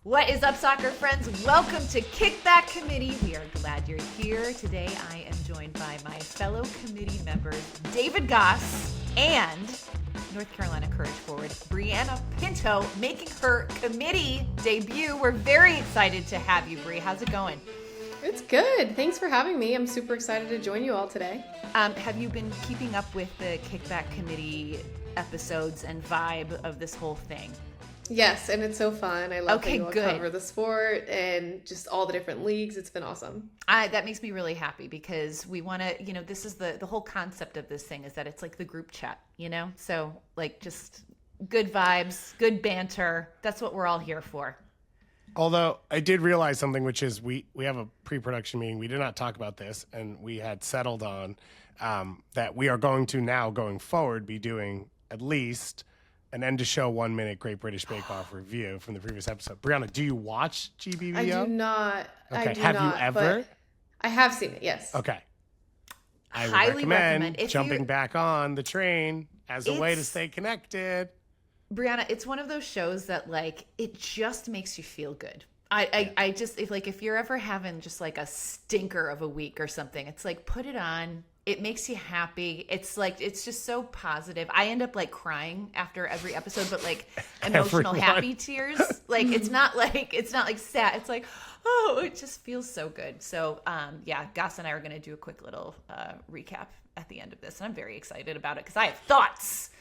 What is up, soccer friends? Welcome to Kickback Committee. We are glad you're here. Today I am joined by my fellow committee members, David Goss and North Carolina Courage forward, Brianna Pinto, making her committee debut. We're very excited to have you, Bri. How's it going? It's good. Thanks for having me. I'm super excited to join you all today. Have you been keeping up with the Kickback Committee episodes and vibe of this whole thing? Yes, and it's so fun. I love that you all cover the sport and just all the different leagues. It's been awesome. That makes me really happy because we want to, this is the whole concept of this thing is that it's like the group chat, So like just good vibes, good banter. That's what we're all here for. Although I did realize something, which is we have a pre-production meeting. We did not talk about this, and we had settled on that we are going to now, going forward, be doing at least an end-of-show 1-minute Great British Bakeoff review from the previous episode. Brianna, do you watch GBBO? I do not. Okay. Have you ever? I have seen it, yes. Okay. I would highly recommend jumping back on the train as a way to stay connected. Brianna, it's one of those shows that, like, it just makes you feel good. I just, if you're ever having just, like, a stinker of a week or something, it's like, put it on. It makes you happy. It's like, it's just so positive. I end up like crying after every episode, but like emotional, happy tears. Like, it's not like sad. It's like, oh, it just feels so good. So, Goss and I are going to do a quick little recap at the end of this. And I'm very excited about it because I have thoughts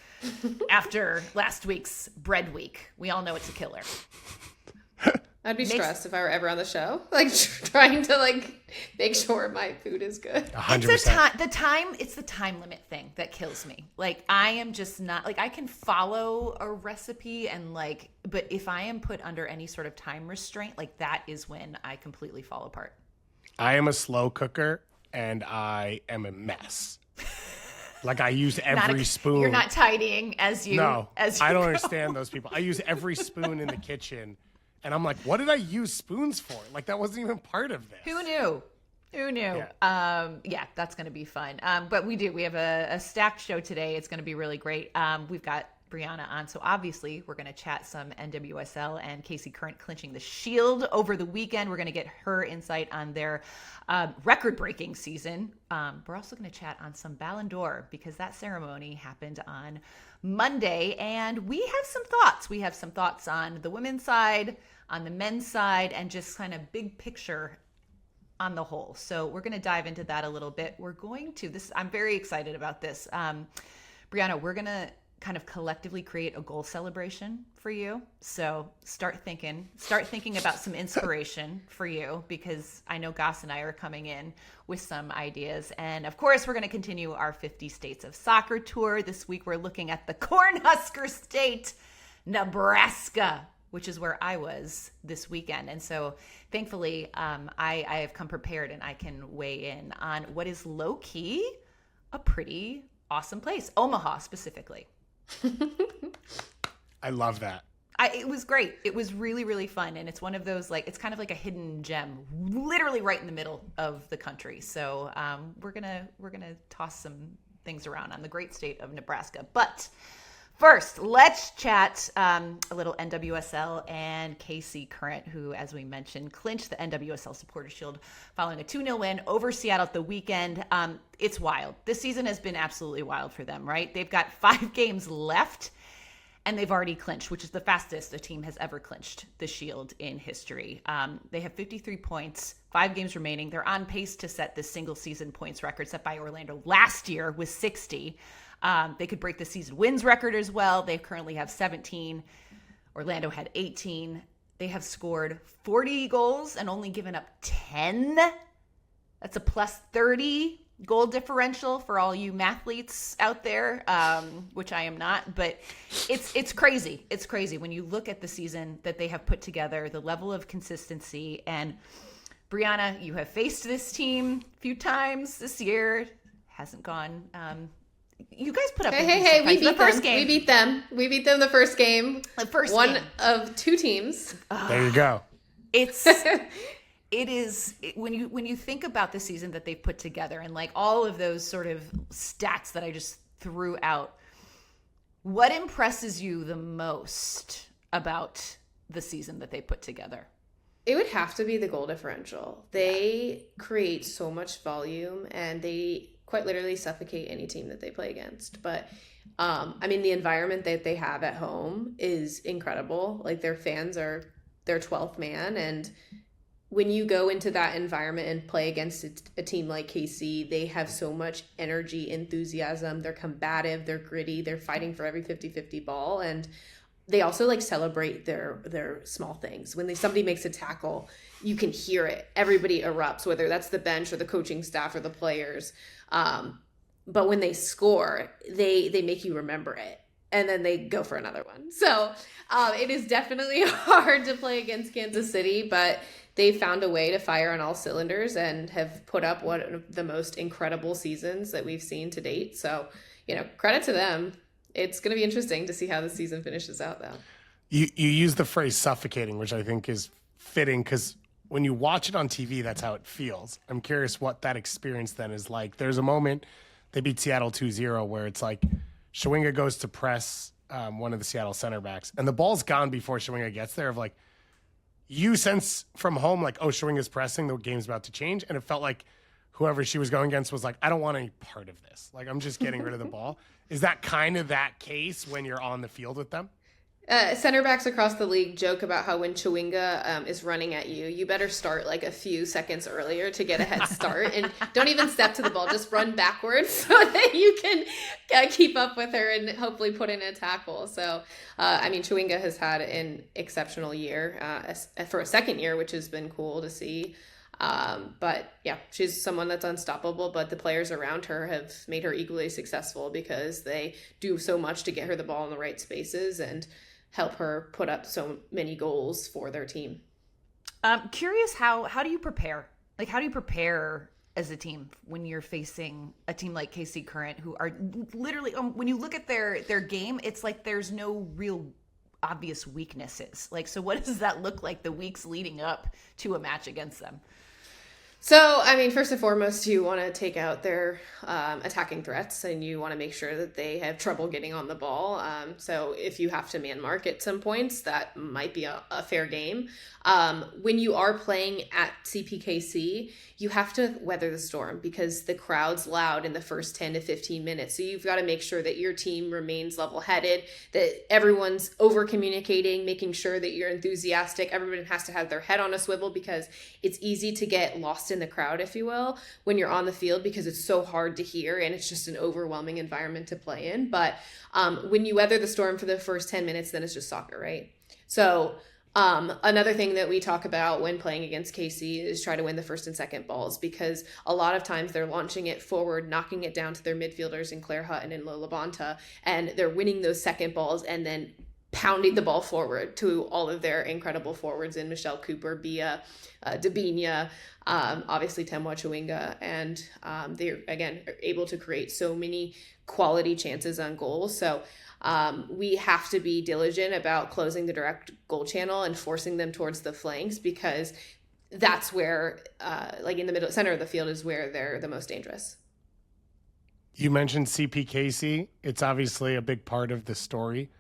after last week's bread week. We all know it's a killer. I'd be stressed if I were ever on the show, like trying to make sure my food is good. 100%. It's the time limit thing that kills me. Like, I am just not I can follow a recipe and but if I am put under any sort of time restraint, that is when I completely fall apart. I am a slow cooker and I am a mess. I use every spoon. You're not tidying as you. No, as you I don't go. understand those people. I use every spoon in the kitchen. And I'm like, what did I use spoons for? That wasn't even part of this. Who knew? Yeah. That's going to be fun. But we have a stacked show today. It's going to be really great. We've got Brianna on. So obviously we're going to chat some NWSL and KC Current clinching the Shield over the weekend. We're going to get her insight on their record-breaking season. We're also going to chat on some Ballon because that ceremony happened on Monday, and we have some thoughts. We have some thoughts on the women's side, on the men's side, and just kind of big picture on the whole. So we're going to dive into that a little bit. I'm very excited about this. Brianna, we're going to kind of collectively create a goal celebration for you. So start thinking about some inspiration for you, because I know Goss and I are coming in with some ideas. And of course, we're going to continue our 50 States of Soccer tour. This week, we're looking at the Cornhusker State, Nebraska, which is where I was this weekend. And so thankfully, I have come prepared and I can weigh in on what is low-key a pretty awesome place, Omaha specifically. I love that. It was great. It was really, really fun. And it's one of those, it's kind of like a hidden gem, literally right in the middle of the country. So we're gonna toss some things around on the great state of Nebraska. But first, let's chat a little NWSL and KC Current, who, as we mentioned, clinched the NWSL Supporter Shield following a 2-0 win over Seattle at the weekend. It's wild. This season has been absolutely wild for them, right? They've got 5 games left, and they've already clinched, which is the fastest a team has ever clinched the Shield in history. They have 53 points, 5 games remaining. They're on pace to set the single-season points record set by Orlando last year with 60. They could break the season wins record as well. They currently have 17. Orlando had 18. They have scored 40 goals and only given up 10. That's a plus 30 goal differential for all you mathletes out there, which I am not. But it's crazy. It's crazy when you look at the season that they have put together, the level of consistency. And Brianna, you have faced this team a few times this year. Hasn't gone you guys put up Hey, we beat the first them. game. We beat them the first game. The first one game. of 2 teams. There you go. It is when you think about the season that they've put together and all of those sort of stats that I just threw out, what impresses you the most about the season that they put together? It would have to be the goal differential. They create so much volume, and they quite literally suffocate any team that they play against. But I mean, the environment that they have at home is incredible. Like, their fans are their 12th man, and when you go into that environment and play against a team like KC, they have so much energy, enthusiasm. They're combative, they're gritty, they're fighting for every 50-50 ball, and they also like celebrate their small things. When somebody makes a tackle, you can hear it. Everybody erupts, whether that's the bench or the coaching staff or the players. But when they score, they make you remember it, and then they go for another one. So it is definitely hard to play against Kansas City, but they found a way to fire on all cylinders and have put up one of the most incredible seasons that we've seen to date. So, credit to them. It's going to be interesting to see how the season finishes out, though. You use the phrase suffocating, which I think is fitting, because when you watch it on TV, that's how it feels. I'm curious what that experience then is like. There's a moment they beat Seattle 2-0 where it's like Shawinga goes to press one of the Seattle center backs, and the ball's gone before Shawinga gets there. Of like, you sense from home, like, oh, Shawinga's pressing, the game's about to change. And it felt like whoever she was going against was like, I don't want any part of this. Like, I'm just getting rid of the ball. Is that kind of that case when you're on the field with them? Center backs across the league joke about how when Chewinga is running at you, you better start like a few seconds earlier to get a head start, and don't even step to the ball, just run backwards so that you can keep up with her and hopefully put in a tackle. So, I mean, Chewinga has had an exceptional year for a second year, which has been cool to see. But yeah, she's someone that's unstoppable, but the players around her have made her equally successful because they do so much to get her the ball in the right spaces and help her put up so many goals for their team. Curious, how do you prepare? Like, how do you prepare as a team when you're facing a team like KC Current, who are literally, when you look at their game, it's like there's no real obvious weaknesses. Like, so what does that look like the weeks leading up to a match against them? So, I mean, first and foremost, you want to take out their attacking threats, and you want to make sure that they have trouble getting on the ball. So if you have to man mark at some points, that might be a fair game. When you are playing at CPKC, you have to weather the storm because the crowd's loud in the first 10 to 15 minutes. So you've got to make sure that your team remains level-headed, that everyone's over-communicating, making sure that you're enthusiastic. Everyone has to have their head on a swivel because it's easy to get lost in the crowd, if you will, when you're on the field because it's so hard to hear and it's just an overwhelming environment to play in. But when you weather the storm for the first 10 minutes, then it's just soccer, right? So another thing that we talk about when playing against KC is try to win the first and second balls, because a lot of times they're launching it forward, knocking it down to their midfielders in Claire Hutton and Lola Bonta, and they're winning those second balls and then pounding the ball forward to all of their incredible forwards in Michelle Cooper, Bia, Dabinia, obviously Temwa Chewinga, and they're, again, able to create so many quality chances on goal. So we have to be diligent about closing the direct goal channel and forcing them towards the flanks, because that's where, like in the center of the field is where they're the most dangerous. You mentioned CPKC. It's obviously a big part of the story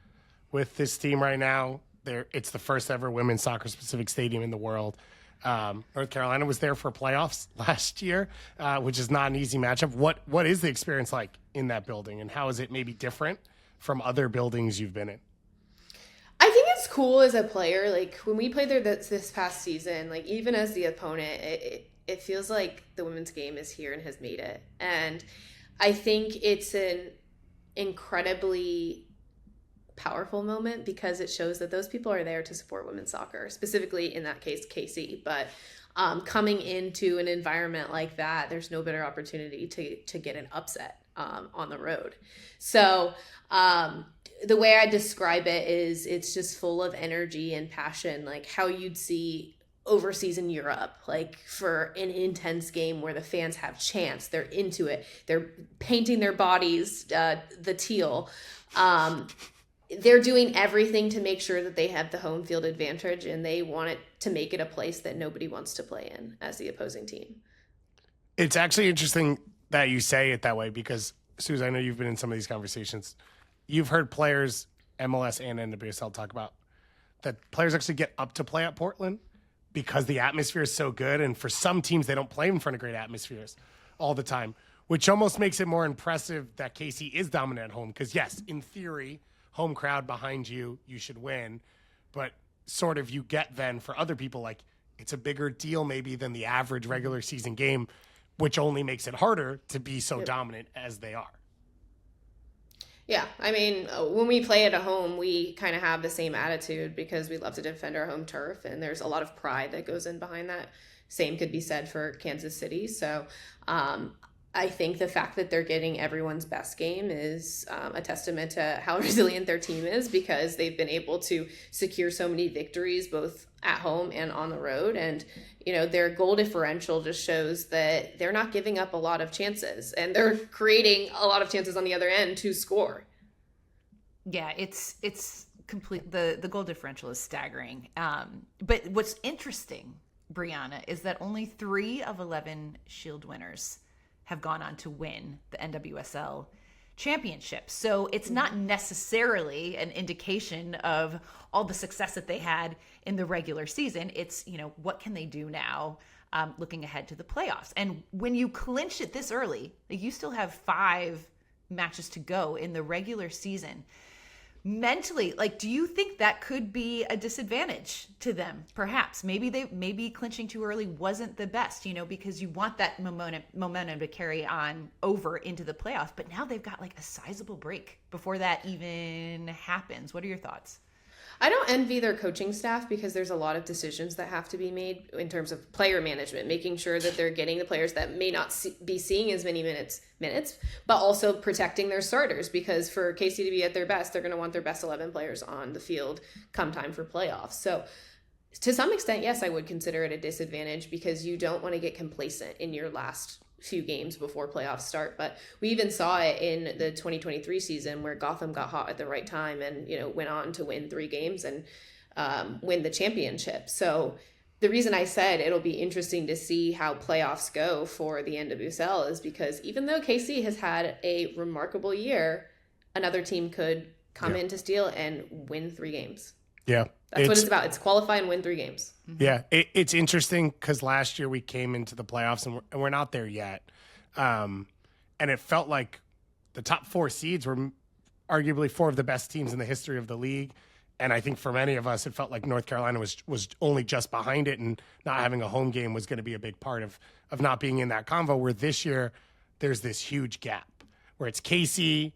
with this team right now. It's the first ever women's soccer specific stadium in the world. North Carolina was there for playoffs last year, which is not an easy matchup. What is the experience like in that building, and how is it maybe different from other buildings you've been in? I think it's cool as a player. Like when we played there this past season, like even as the opponent, it feels like the women's game is here and has made it. And I think it's an incredibly powerful moment because it shows that those people are there to support women's soccer, specifically in that case KC. But coming into an environment like that, there's no better opportunity to get an upset on the road. So the way I describe it is it's just full of energy and passion, like how you'd see overseas in Europe, like for an intense game where the fans have chants, they're into it, they're painting their bodies the teal. They're doing everything to make sure that they have the home field advantage, and they want it to make it a place that nobody wants to play in as the opposing team. It's actually interesting that you say it that way because, Suze, I know you've been in some of these conversations. You've heard players, MLS and NWSL, talk about that players actually get up to play at Portland because the atmosphere is so good. And for some teams, they don't play in front of great atmospheres all the time, which almost makes it more impressive that KC is dominant at home. Because yes, in theory, home crowd behind you, you should win. But sort of you get then for other people, like it's a bigger deal maybe than the average regular season game, which only makes it harder to be so dominant as they are. Yeah, I mean, when we play at a home, we kind of have the same attitude because we love to defend our home turf, and there's a lot of pride that goes in behind that. Same could be said for Kansas City. So I think the fact that they're getting everyone's best game is a testament to how resilient their team is, because they've been able to secure so many victories both at home and on the road. And, you know, their goal differential just shows that they're not giving up a lot of chances, and they're creating a lot of chances on the other end to score. Yeah, it's complete. The goal differential is staggering. But what's interesting, Brianna, is that only 3 of 11 Shield winners have gone on to win the NWSL championship. So it's not necessarily an indication of all the success that they had in the regular season. It's, you know, what can they do now looking ahead to the playoffs? And when you clinch it this early, like, you still have 5 matches to go in the regular season. Mentally, like, do you think that could be a disadvantage to them? Perhaps maybe clinching too early wasn't the best, you know, because you want that momentum to carry on over into the playoffs. But now they've got like a sizable break before that even happens. What are your thoughts? I don't envy their coaching staff, because there's a lot of decisions that have to be made in terms of player management, making sure that they're getting the players that may not be seeing as many minutes, but also protecting their starters, because for KC to be at their best, they're going to want their best 11 players on the field come time for playoffs. So to some extent, yes, I would consider it a disadvantage, because you don't want to get complacent in your last few games before playoffs start. But we even saw it in the 2023 season, where Gotham got hot at the right time and, you know, went on to win 3 games and win the championship. So the reason I said it'll be interesting to see how playoffs go for the NWSL is because even though KC has had a remarkable year, another team could come in to steal and win 3 games. Yeah. That's what it's about. It's qualify and win 3 games. Yeah. It's interesting because last year we came into the playoffs and we're not there yet. And it felt like the top 4 seeds were arguably 4 of the best teams in the history of the league. And I think for many of us, it felt like North Carolina was only just behind it, and not having a home game was going to be a big part of not being in that convo, where this year there's this huge gap where it's KC,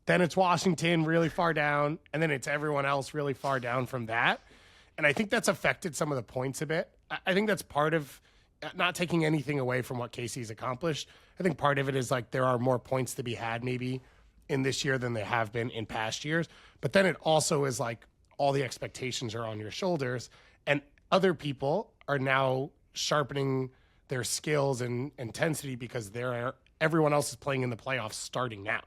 then it's Washington really far down, and then it's everyone else really far down from that. And I think that's affected some of the points a bit. I think that's part of, not taking anything away from what KC's accomplished, I think part of it is like there are more points to be had maybe in this year than they have been in past years. But then it also is like all the expectations are on your shoulders, and other people are now sharpening their skills and intensity because everyone else is playing in the playoffs starting now.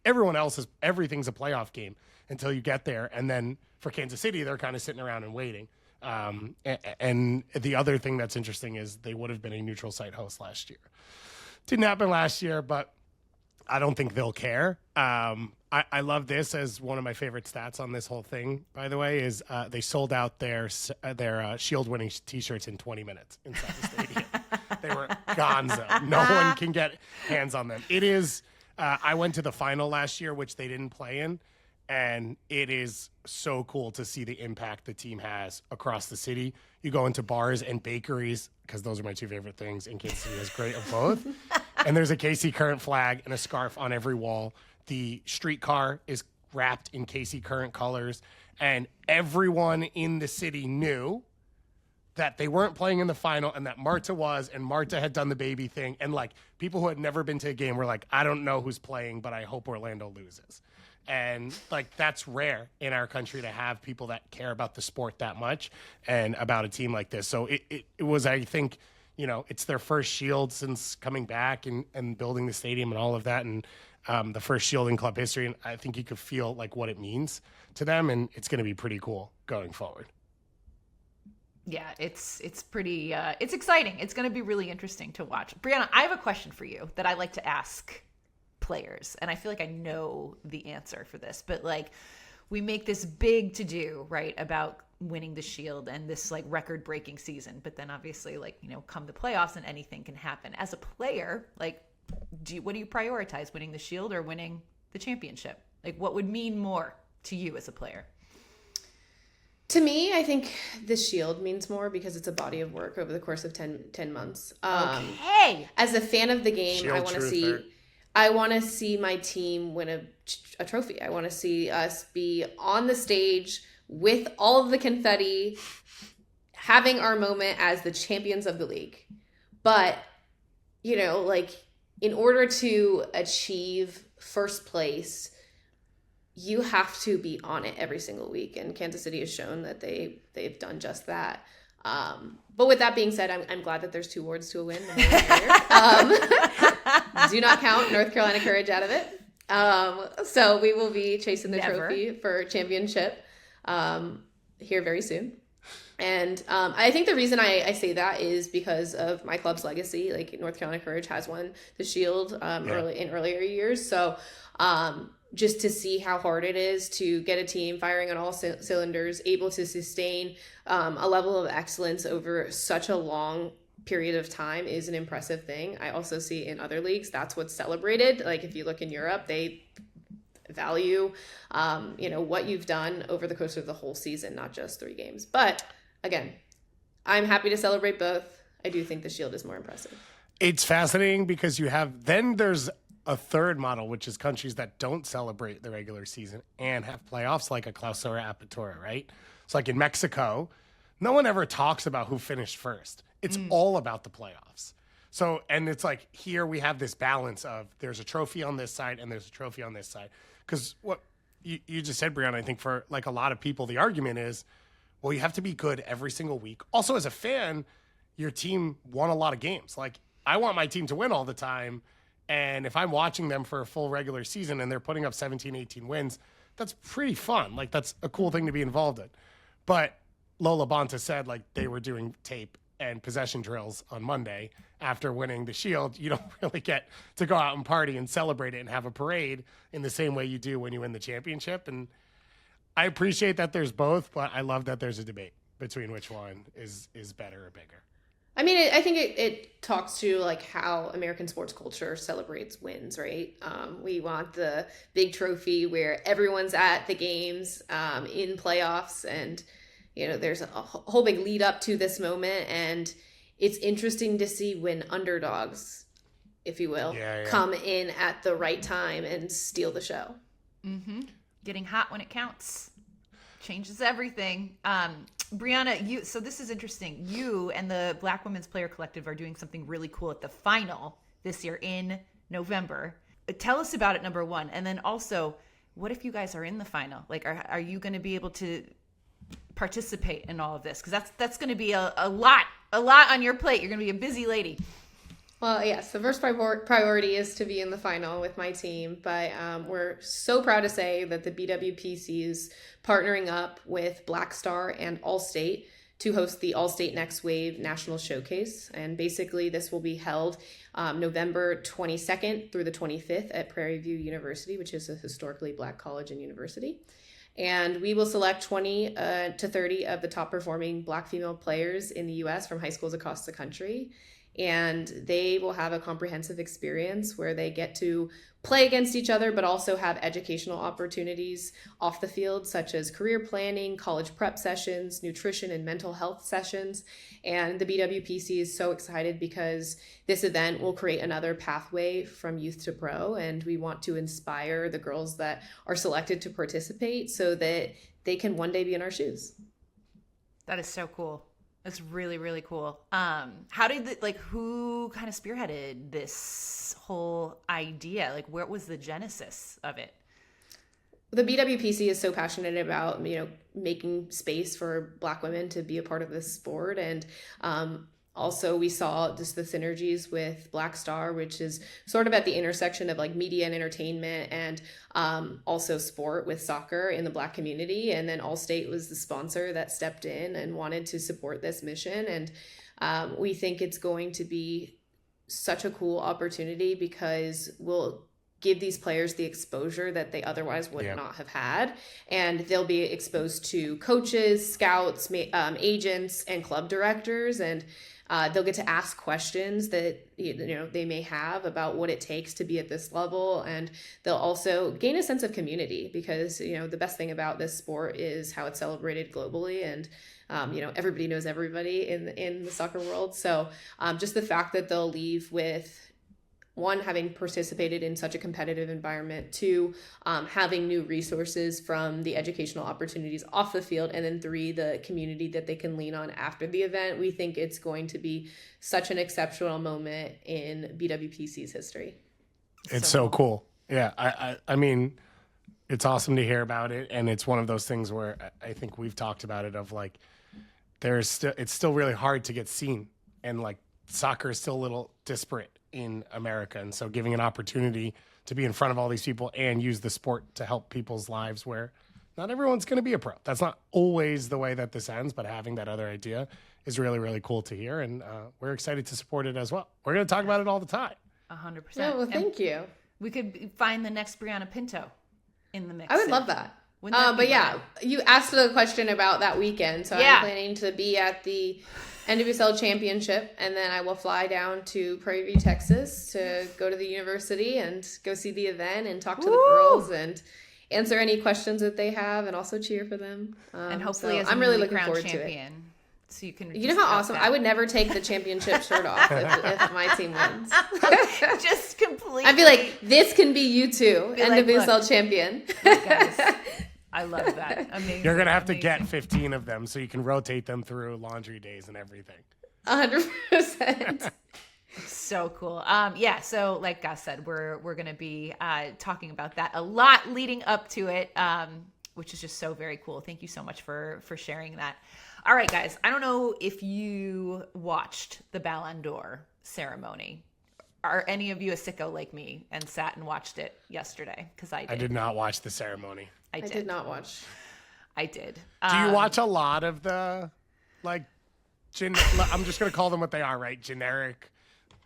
Everything's a playoff game until you get there. And then for Kansas City, they're kind of sitting around and waiting. And the other thing that's interesting is they would have been a neutral site host last year. Didn't happen last year, but I don't think they'll care. I love this as one of my favorite stats on this whole thing, by the way, is they sold out their Shield winning T-shirts in 20 minutes inside the stadium. They were gonzo. No one can get hands on them. It is... I went to the final last year, which they didn't play in, and it is so cool to see the impact the team has across the city. You go into bars and bakeries, because those are my 2 favorite things, and Kansas City has great of both. And there's a KC Current flag and a scarf on every wall. The streetcar is wrapped in KC Current colors, and everyone in the city knew that they weren't playing in the final and that Marta was, and Marta had done the baby thing. And like people who had never been to a game were like, I don't know who's playing, but I hope Orlando loses. And like, that's rare in our country to have people that care about the sport that much and about a team like this. So it was, I think, you know, it's their first Shield since coming back and building the stadium and all of that. And the first Shield in club history. And I think you could feel like what it means to them. And it's going to be pretty cool going forward. Yeah, it's pretty, it's exciting. It's going to be really interesting to watch. Brianna, I have a question for you that I like to ask players, and I feel like I know the answer for this, but like, we make this big to do, right, about winning the Shield and this like record breaking season. But then obviously, like, you know, come the playoffs and anything can happen. As a player, like, what do you prioritize, winning the Shield or winning the championship? Like, what would mean more to you as a player? To me, I think the Shield means more because it's a body of work over the course of 10 months. Okay. As a fan of the game, Shield I want to see my team win a trophy. I want to see us be on the stage with all of the confetti, having our moment as the champions of the league. But, you know, like, in order to achieve first place, you have to be on it every single week, and Kansas City has shown that they've done just that. But with that being said, I'm glad that there's 2 awards to a win. Do not count North Carolina Courage out of it. So we will be chasing the trophy for championship here very soon. And I think the reason I say that is because of my club's legacy. Like, North Carolina Courage has won the Shield in earlier years. So just to see how hard it is to get a team firing on all cylinders, able to sustain a level of excellence over such a long period of time is an impressive thing. I also see in other leagues, that's what's celebrated. Like, if you look in Europe, they value, what you've done over the course of the whole season, not just 3 games. But again, I'm happy to celebrate both. I do think the Shield is more impressive. It's fascinating because there's a third model, which is countries that don't celebrate the regular season and have playoffs, like a Clausura Apertura, right? So like in Mexico, no one ever talks about who finished first. It's all about the playoffs. So, and it's like, here we have this balance of there's a trophy on this side and there's a trophy on this side. Because what you just said, Brianna, I think for like a lot of people, the argument is, well, you have to be good every single week. Also, as a fan, your team won a lot of games. Like, I want my team to win all the time. And if I'm watching them for a full regular season and they're putting up 17, 18 wins, that's pretty fun. Like, that's a cool thing to be involved in. But Lola Bonta said, like, they were doing tape and possession drills on Monday after winning the Shield. You don't really get to go out and party and celebrate it and have a parade in the same way you do when you win the championship. And I appreciate that there's both, but I love that there's a debate between which one is better or bigger. I mean, I think it talks to like how American sports culture celebrates wins, right? We want the big trophy where everyone's at the games, in playoffs, and there's a whole big lead up to this moment, and it's interesting to see when underdogs, if you will, come in at the right time and steal the show. Mm-hmm. Getting hot when it counts changes everything. Brianna, so this is interesting. You and the Black Women's Player Collective are doing something really cool at the final this year in November. Tell us about it, number one. And then also, what if you guys are in the final? Like, are you going to be able to participate in all of this? Because that's going to be a lot on your plate. You're going to be a busy lady. Well, yes, the first priority is to be in the final with my team, but we're so proud to say that the BWPC is partnering up with Black Star and Allstate to host the Allstate Next Wave National Showcase. And basically this will be held November 22nd through the 25th at Prairie View University, which is a historically Black college and university. And we will select 20 to 30 of the top performing Black female players in the U.S. from high schools across the country. And they will have a comprehensive experience where they get to play against each other, but also have educational opportunities off the field, such as career planning, college prep sessions, nutrition and mental health sessions. And the BWPC is so excited because this event will create another pathway from youth to pro. And we want to inspire the girls that are selected to participate so that they can one day be in our shoes. That is so cool. That's really, really cool. Who kind of spearheaded this whole idea? Like, where was the genesis of it? The BWPC is so passionate about, making space for Black women to be a part of this sport. And also we saw just the synergies with Black Star, which is sort of at the intersection of like media and entertainment and also sport with soccer in the Black community. And then Allstate was the sponsor that stepped in and wanted to support this mission. And we think it's going to be such a cool opportunity because we'll give these players the exposure that they otherwise would not have had. And they'll be exposed to coaches, scouts, agents, and club directors. And they'll get to ask questions that they may have about what it takes to be at this level. And they'll also gain a sense of community because, the best thing about this sport is how it's celebrated globally. And everybody knows everybody in the soccer world. So just the fact that they'll leave with, one, having participated in such a competitive environment, two, having new resources from the educational opportunities off the field, and then three, the community that they can lean on after the event. We think it's going to be such an exceptional moment in BWPC's history. It's so cool. Yeah, I mean, it's awesome to hear about it, and it's one of those things where I think we've talked about it of like, it's still really hard to get seen, and like soccer is still a little disparate in America. And so giving an opportunity to be in front of all these people and use the sport to help people's lives where not everyone's going to be a pro. That's not always the way that this ends, but having that other idea is really, really cool to hear. And we're excited to support it as well. We're going to talk about it all the time. 100%. Yeah, well, thank you. We could find the next Brianna Pinto in the mix. I would love that. But yeah, you asked the question about that weekend. So I'm planning to be at the NWSL Championship, and then I will fly down to Prairie View, Texas to go to the university and go see the event and talk to the girls and answer any questions that they have and also cheer for them. And hopefully as I'm really looking forward champion, to it. So you can how awesome I would never take the championship shirt off if my team wins. Just completely. I'd be like, this can be you too, NWSL like, champion. Guys, I love that. Amazing. You're going to have to get 15 of them so you can rotate them through laundry days and everything. 100%. So cool. So like Gus said, we're going to be talking about that a lot leading up to it, which is just so very cool. Thank you so much for sharing that. All right, guys, I don't know if you watched the Ballon d'Or ceremony. Are any of you a sicko like me and sat and watched it yesterday? Because I did. I did not watch the ceremony. I did not watch. I did. Do you watch a lot of the, like, I'm just going to call them what they are, right? Generic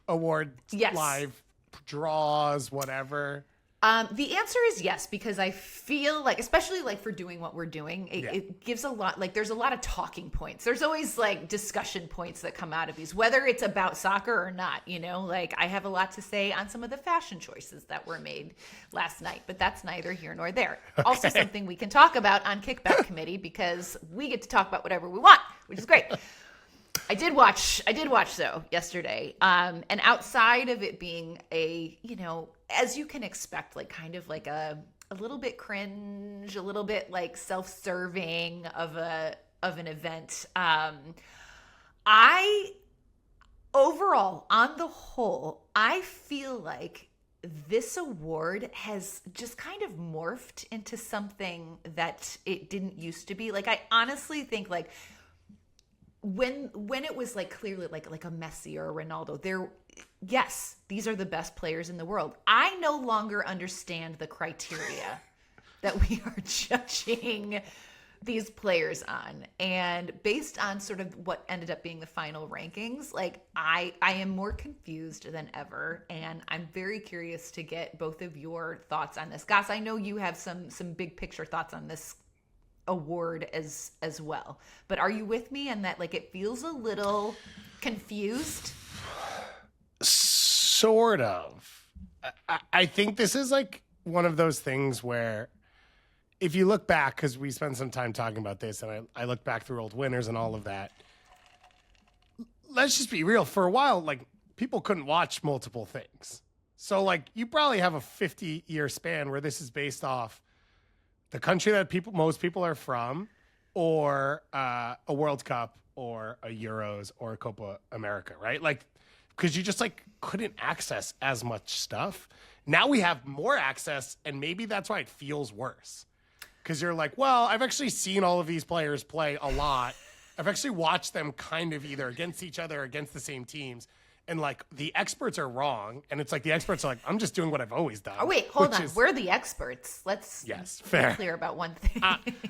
award live draws, whatever. The answer is yes, because I feel like, especially like for doing what we're doing, it gives a lot, like there's a lot of talking points. There's always like discussion points that come out of these, whether it's about soccer or not, like I have a lot to say on some of the fashion choices that were made last night, but that's neither here nor there. Okay. Also something we can talk about on Kickback Committee because we get to talk about whatever we want, which is great. I did watch though yesterday. And outside of it being a, as you can expect, like kind of like a little bit cringe, a little bit like self-serving of an event. Overall, on the whole, I feel like this award has just kind of morphed into something that it didn't used to be. Like, I honestly think like when it was like clearly like a Messi or a Ronaldo, yes, these are the best players in the world. I no longer understand the criteria that we are judging these players on. And based on sort of what ended up being the final rankings, like I am more confused than ever. And I'm very curious to get both of your thoughts on this. Gus, I know you have some big picture thoughts on this award as well, but are you with me in that like it feels a little confused? Sort of. I think this is like one of those things where if you look back, because we spent some time talking about this and I look back through old winners and all of that, let's just be real, for a while like people couldn't watch multiple things, so like you probably have a 50-year span where this is based off the country that most people are from, or a World Cup, or a Euros, or a Copa America, right? Like, because you just like couldn't access as much stuff. Now we have more access, and maybe that's why it feels worse. Because you're like, well, I've actually seen all of these players play a lot. I've actually watched them kind of either against each other or against the same teams. And like the experts are wrong, and it's like the experts are like, I'm just doing what I've always done. Oh wait, hold on. We're the experts. Let's be clear about one thing.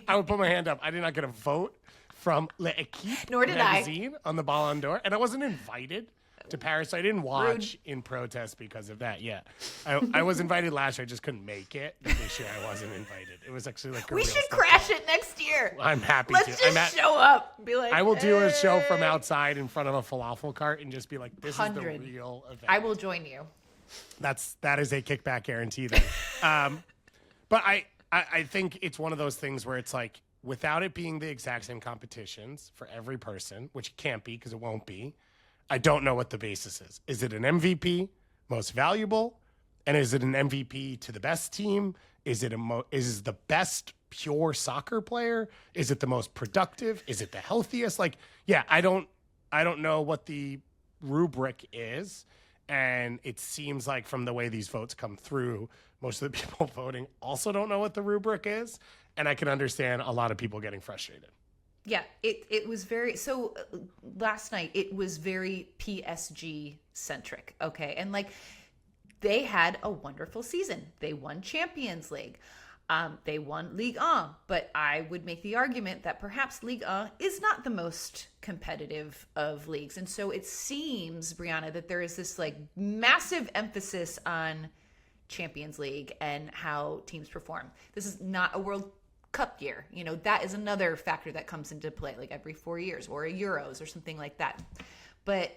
I would put my hand up. I did not get a vote from L'Equipe Nor did magazine on the Ballon d'Or, and I wasn't invited. to Paris. I didn't watch in protest because of that. Yeah, I was invited last year. I just couldn't make it. But this year I wasn't invited. It was actually like we should crash it next year. I'm happy Let's to. just show up. Be like, I will do a show "Hey." from outside in front of a falafel cart and just be like, "This 100. is the real event." I will join you. That is a kickback guarantee then. But I think it's one of those things where it's like, without it being the exact same competitions for every person, which it can't be because it won't be, I don't know what the basis is. Is it an MVP, most valuable? And is it an MVP to the best team? Is it is the best pure soccer player? Is it the most productive? Is it the healthiest? Like, yeah, I don't know what the rubric is. And it seems like from the way these votes come through, most of the people voting also don't know what the rubric is. And I can understand a lot of people getting frustrated. Yeah, it was very, so last night it was very PSG centric. Okay. And like, they had a wonderful season. They won Champions League. They won Ligue 1, but I would make the argument that perhaps Ligue 1 is not the most competitive of leagues. And so it seems, Brianna, that there is this like massive emphasis on Champions League and how teams perform. This is not a World Cup year. You know, that is another factor that comes into play, like every 4 years, or a Euros or something like that. But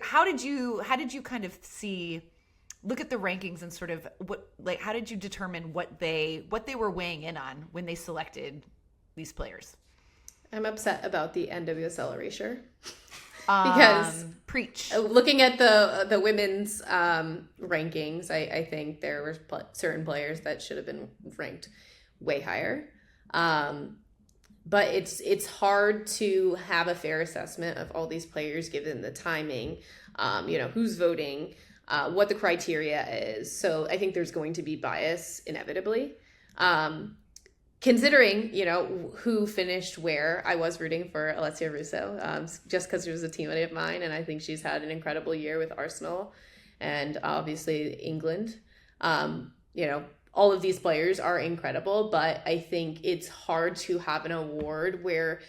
how did you kind of look at the rankings and sort of how did you determine what they were weighing in on when they selected these players? I'm upset about the NWSL erasure. Because preach. Looking at the women's rankings, I think there were certain players that should have been ranked way higher. But it's hard to have a fair assessment of all these players given the timing, who's voting, what the criteria is. So I think there's going to be bias inevitably. Considering, who finished where, I was rooting for Alessia Russo, just because she was a teammate of mine, and I think she's had an incredible year with Arsenal and obviously England. All of these players are incredible, but I think it's hard to have an award where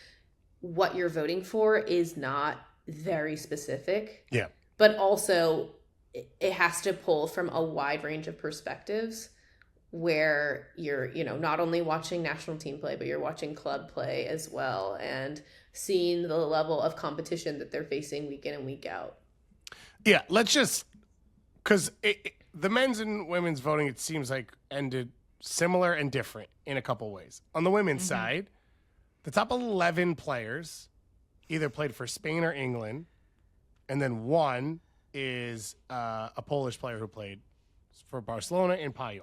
what you're voting for is not very specific. Yeah. But also, it has to pull from a wide range of perspectives, where you're, not only watching national team play, but you're watching club play as well, and seeing the level of competition that they're facing week in and week out. Yeah, let's just, because the men's and women's voting, it seems like, ended similar and different in a couple ways. On the women's side, the top 11 players either played for Spain or England, and then one is a Polish player who played for Barcelona in Payor.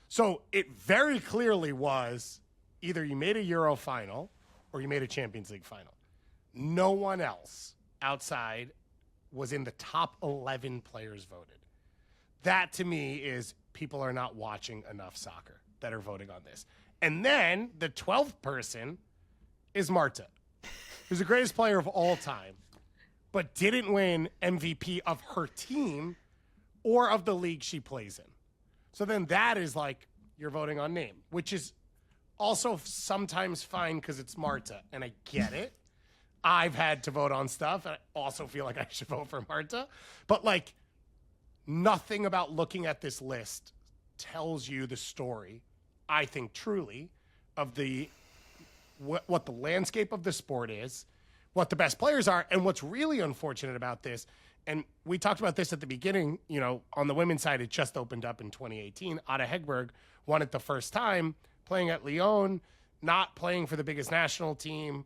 So it very clearly was either you made a Euro final or you made a Champions League final. No one else outside was in the top 11 players voted. That to me is people are not watching enough soccer that are voting on this. And then the 12th person is Marta, who's the greatest player of all time, but didn't win MVP of her team or of the league she plays in. So then that is like you're voting on name, which is also sometimes fine because it's Marta, and I get it. I've had to vote on stuff, and I also feel like I should vote for Marta. But like, nothing about looking at this list tells you the story, I think truly, of what the landscape of the sport is, what the best players are, and what's really unfortunate about this. And we talked about this at the beginning, on the women's side, it just opened up in 2018. Ada Hegberg won it the first time, playing at Lyon, not playing for the biggest national team.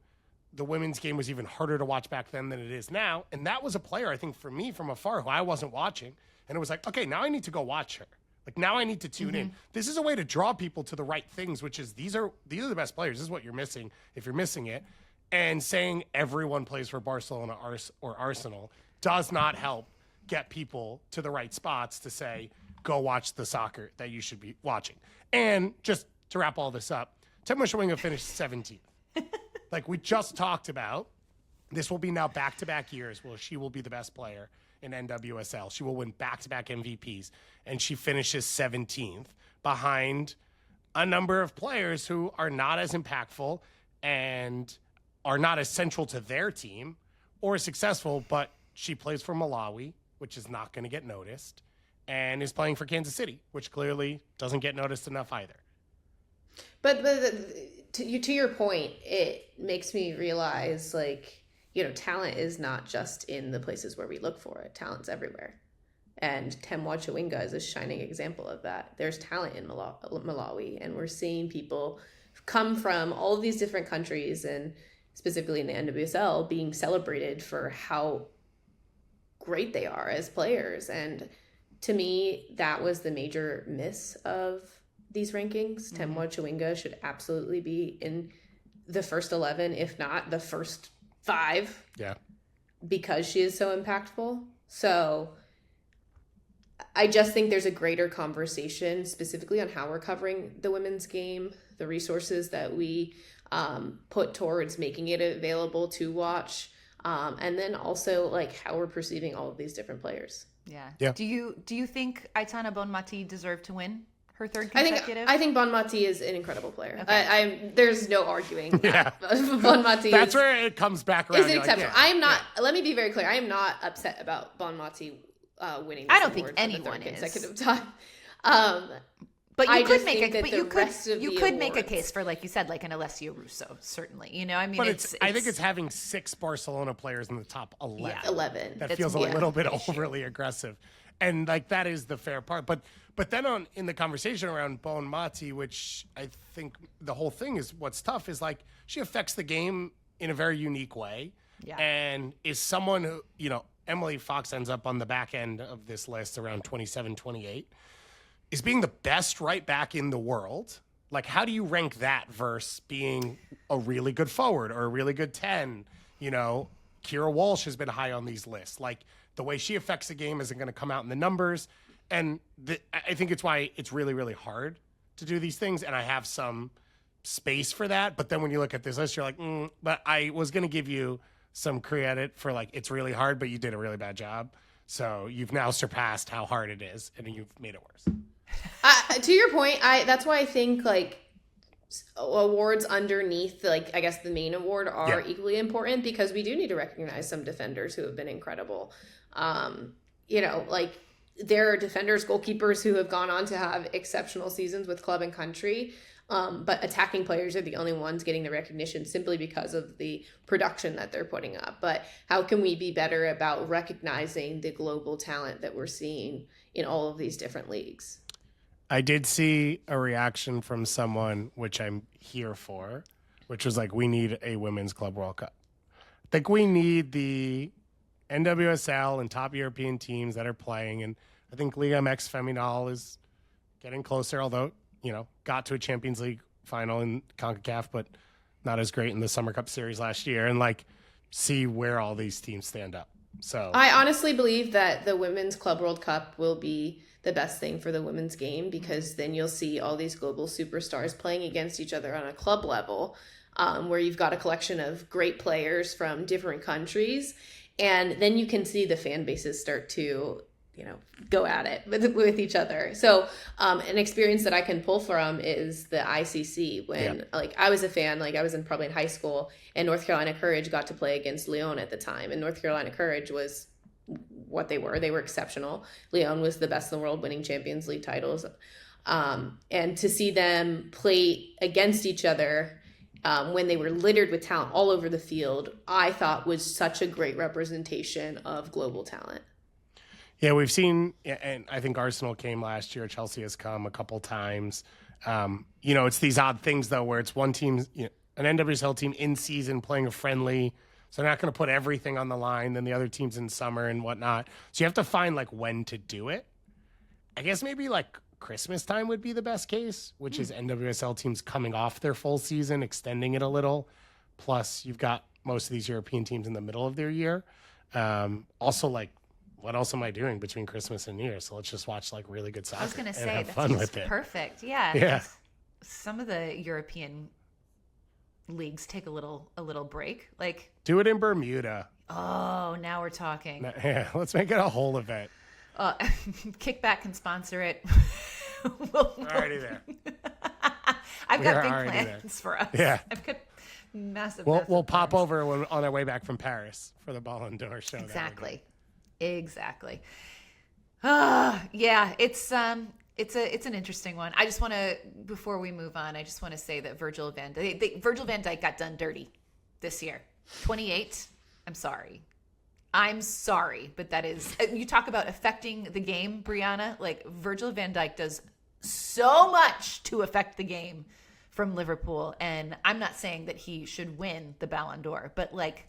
The women's game was even harder to watch back then than it is now. And that was a player, I think, for me from afar, who I wasn't watching. And it was like, okay, now I need to go watch her. Like, now I need to tune in. This is a way to draw people to the right things, which is these are the best players. This is what you're missing if you're missing it. And saying everyone plays for Barcelona or Arsenal does not help get people to the right spots to say, go watch the soccer that you should be watching. And just to wrap all this up, Tim Mushawinga finished 17th. Like we just talked about, this will be now back-to-back years where she will be the best player in NWSL. She will win back-to-back MVPs, and she finishes 17th behind a number of players who are not as impactful and are not as central to their team or successful, but she plays for Malawi, which is not going to get noticed, and is playing for Kansas City, which clearly doesn't get noticed enough either. But to your point, it makes me realize, like, you know, talent is not just in the places where we look for it. Talent's everywhere. And Temwa Chawinga is a shining example of that. There's talent in Malawi, and we're seeing people come from all of these different countries, and specifically in the NWSL, being celebrated for how great they are as players. And to me, that was the major miss of these rankings. Mm-hmm. Temwa Chawinga should absolutely be in the first 11, if not the first 5. Yeah. Because she is so impactful. So I just think there's a greater conversation specifically on how we're covering the women's game, the resources that we put towards making it available to watch, and then also like how we're perceiving all of these different players. Yeah. Do you think Aitana Bonmati deserved to win her third consecutive? I think Bonmati is an incredible player. Okay. There's no arguing that. Bonmati That's where it comes back around. is exceptional. I am not. Let me be very clear. I am not upset about Bonmati winning. This I don't think award for the anyone third is. consecutive time. But you I could just make think a that but you the could rest of you the could make a awards- case for, like you said, like an Alessia Russo, certainly. You know, I mean, But I think it's having 6 Barcelona players in the top 11. Yeah. 11. That That's feels a more little bit an issue. overly aggressive, and like that is the fair part. But then in the conversation around Bonmati, which I think the whole thing is what's tough is like she affects the game in a very unique way, and is someone who, you know, Emily Fox ends up on the back end of this list around 27, 28, is being the best right back in the world. Like, how do you rank that versus being a really good forward or a really good 10? You know, Kira Walsh has been high on these lists. Like, the way she affects the game isn't going to come out in the numbers. And I think it's why it's really, really hard to do these things. And I have some space for that. But then when you look at this list, you're like, but I was going to give you some credit for, like, it's really hard, but you did a really bad job. So you've now surpassed how hard it is, and you've made it worse. To your point, that's why I think like awards underneath, like I guess the main award are equally important, because we do need to recognize some defenders who have been incredible. You know, like there are defenders, goalkeepers who have gone on to have exceptional seasons with club and country. But attacking players are the only ones getting the recognition simply because of the production that they're putting up. But how can we be better about recognizing the global talent that we're seeing in all of these different leagues? I did see a reaction from someone, which I'm here for, which was like, we need a Women's Club World Cup. I think we need the NWSL and top European teams that are playing. And I think Liga MX Feminal is getting closer, although, you know, got to a Champions League final in CONCACAF, but not as great in the Summer Cup series last year. And like, see where all these teams stand up. So I honestly believe that the Women's Club World Cup will be the best thing for the women's game, because then you'll see all these global superstars playing against each other on a club level, where you've got a collection of great players from different countries. And then you can see the fan bases start to, you know, go at it with each other. So an experience that I can pull from is the ICC, when like I was a fan, like I was probably in high school, and North Carolina Courage got to play against Lyon at the time. And North Carolina Courage was what they were. They were exceptional. Lyon was the best in the world, winning Champions League titles. And to see them play against each other when they were littered with talent all over the field, I thought was such a great representation of global talent. yeah, we've seen, and I think Arsenal came last year. Chelsea has come a couple times. You know, it's these odd things though, where it's one team, you know, an NWSL team in season playing a friendly. So they're not going to put everything on the line. Then the other teams in summer and whatnot. So you have to find like when to do it. I guess maybe like Christmas time would be the best case, which is NWSL teams coming off their full season, extending it a little. Plus you've got most of these European teams in the middle of their year. Also, like, what else am I doing between Christmas and New Year? So let's just watch like really good soccer. I was going to say, have that fun seems with it. perfect. Yeah. Yeah. Some of the European leagues take a little break. Like, Do it in Bermuda. oh, now we're talking. Yeah, let's make it a whole event. Kickback can sponsor it. We're already there. I've We got are big already plans for us. Yeah. I've got Massive. We'll pop plans. over on our way back from Paris for the Ballon d'Or show. Exactly. Yeah, it's an interesting one. I just want to, before we move on, I just want to say that Virgil van Dijk got done dirty this year. 28. I'm sorry, but that is, you talk about affecting the game, Brianna. Like, Virgil van Dijk does so much to affect the game from Liverpool, and I'm not saying that he should win the Ballon d'Or, but like,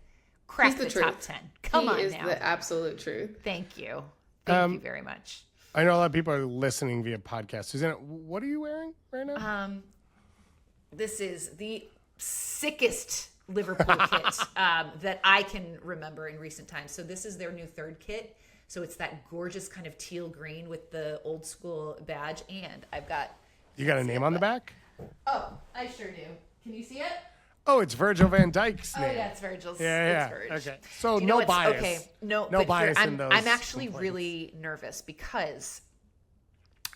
crack the top 10. Come on now. He is the absolute truth. Thank you. Thank you very much. I know a lot of people are listening via podcast. Susanna, what are you wearing right now? This is the sickest Liverpool kit that I can remember in recent times. So this is their new third kit. So it's that gorgeous kind of teal green with the old school badge. And I've got... You got a name on the back? Oh, I sure do. Can you see it? Oh, it's Virgil van Dijk's name. Oh, yeah, it's Virgil's. Yeah. It's Virg. Okay. So no bias. Okay, no but bias I'm, in those. I'm actually complaints. really nervous because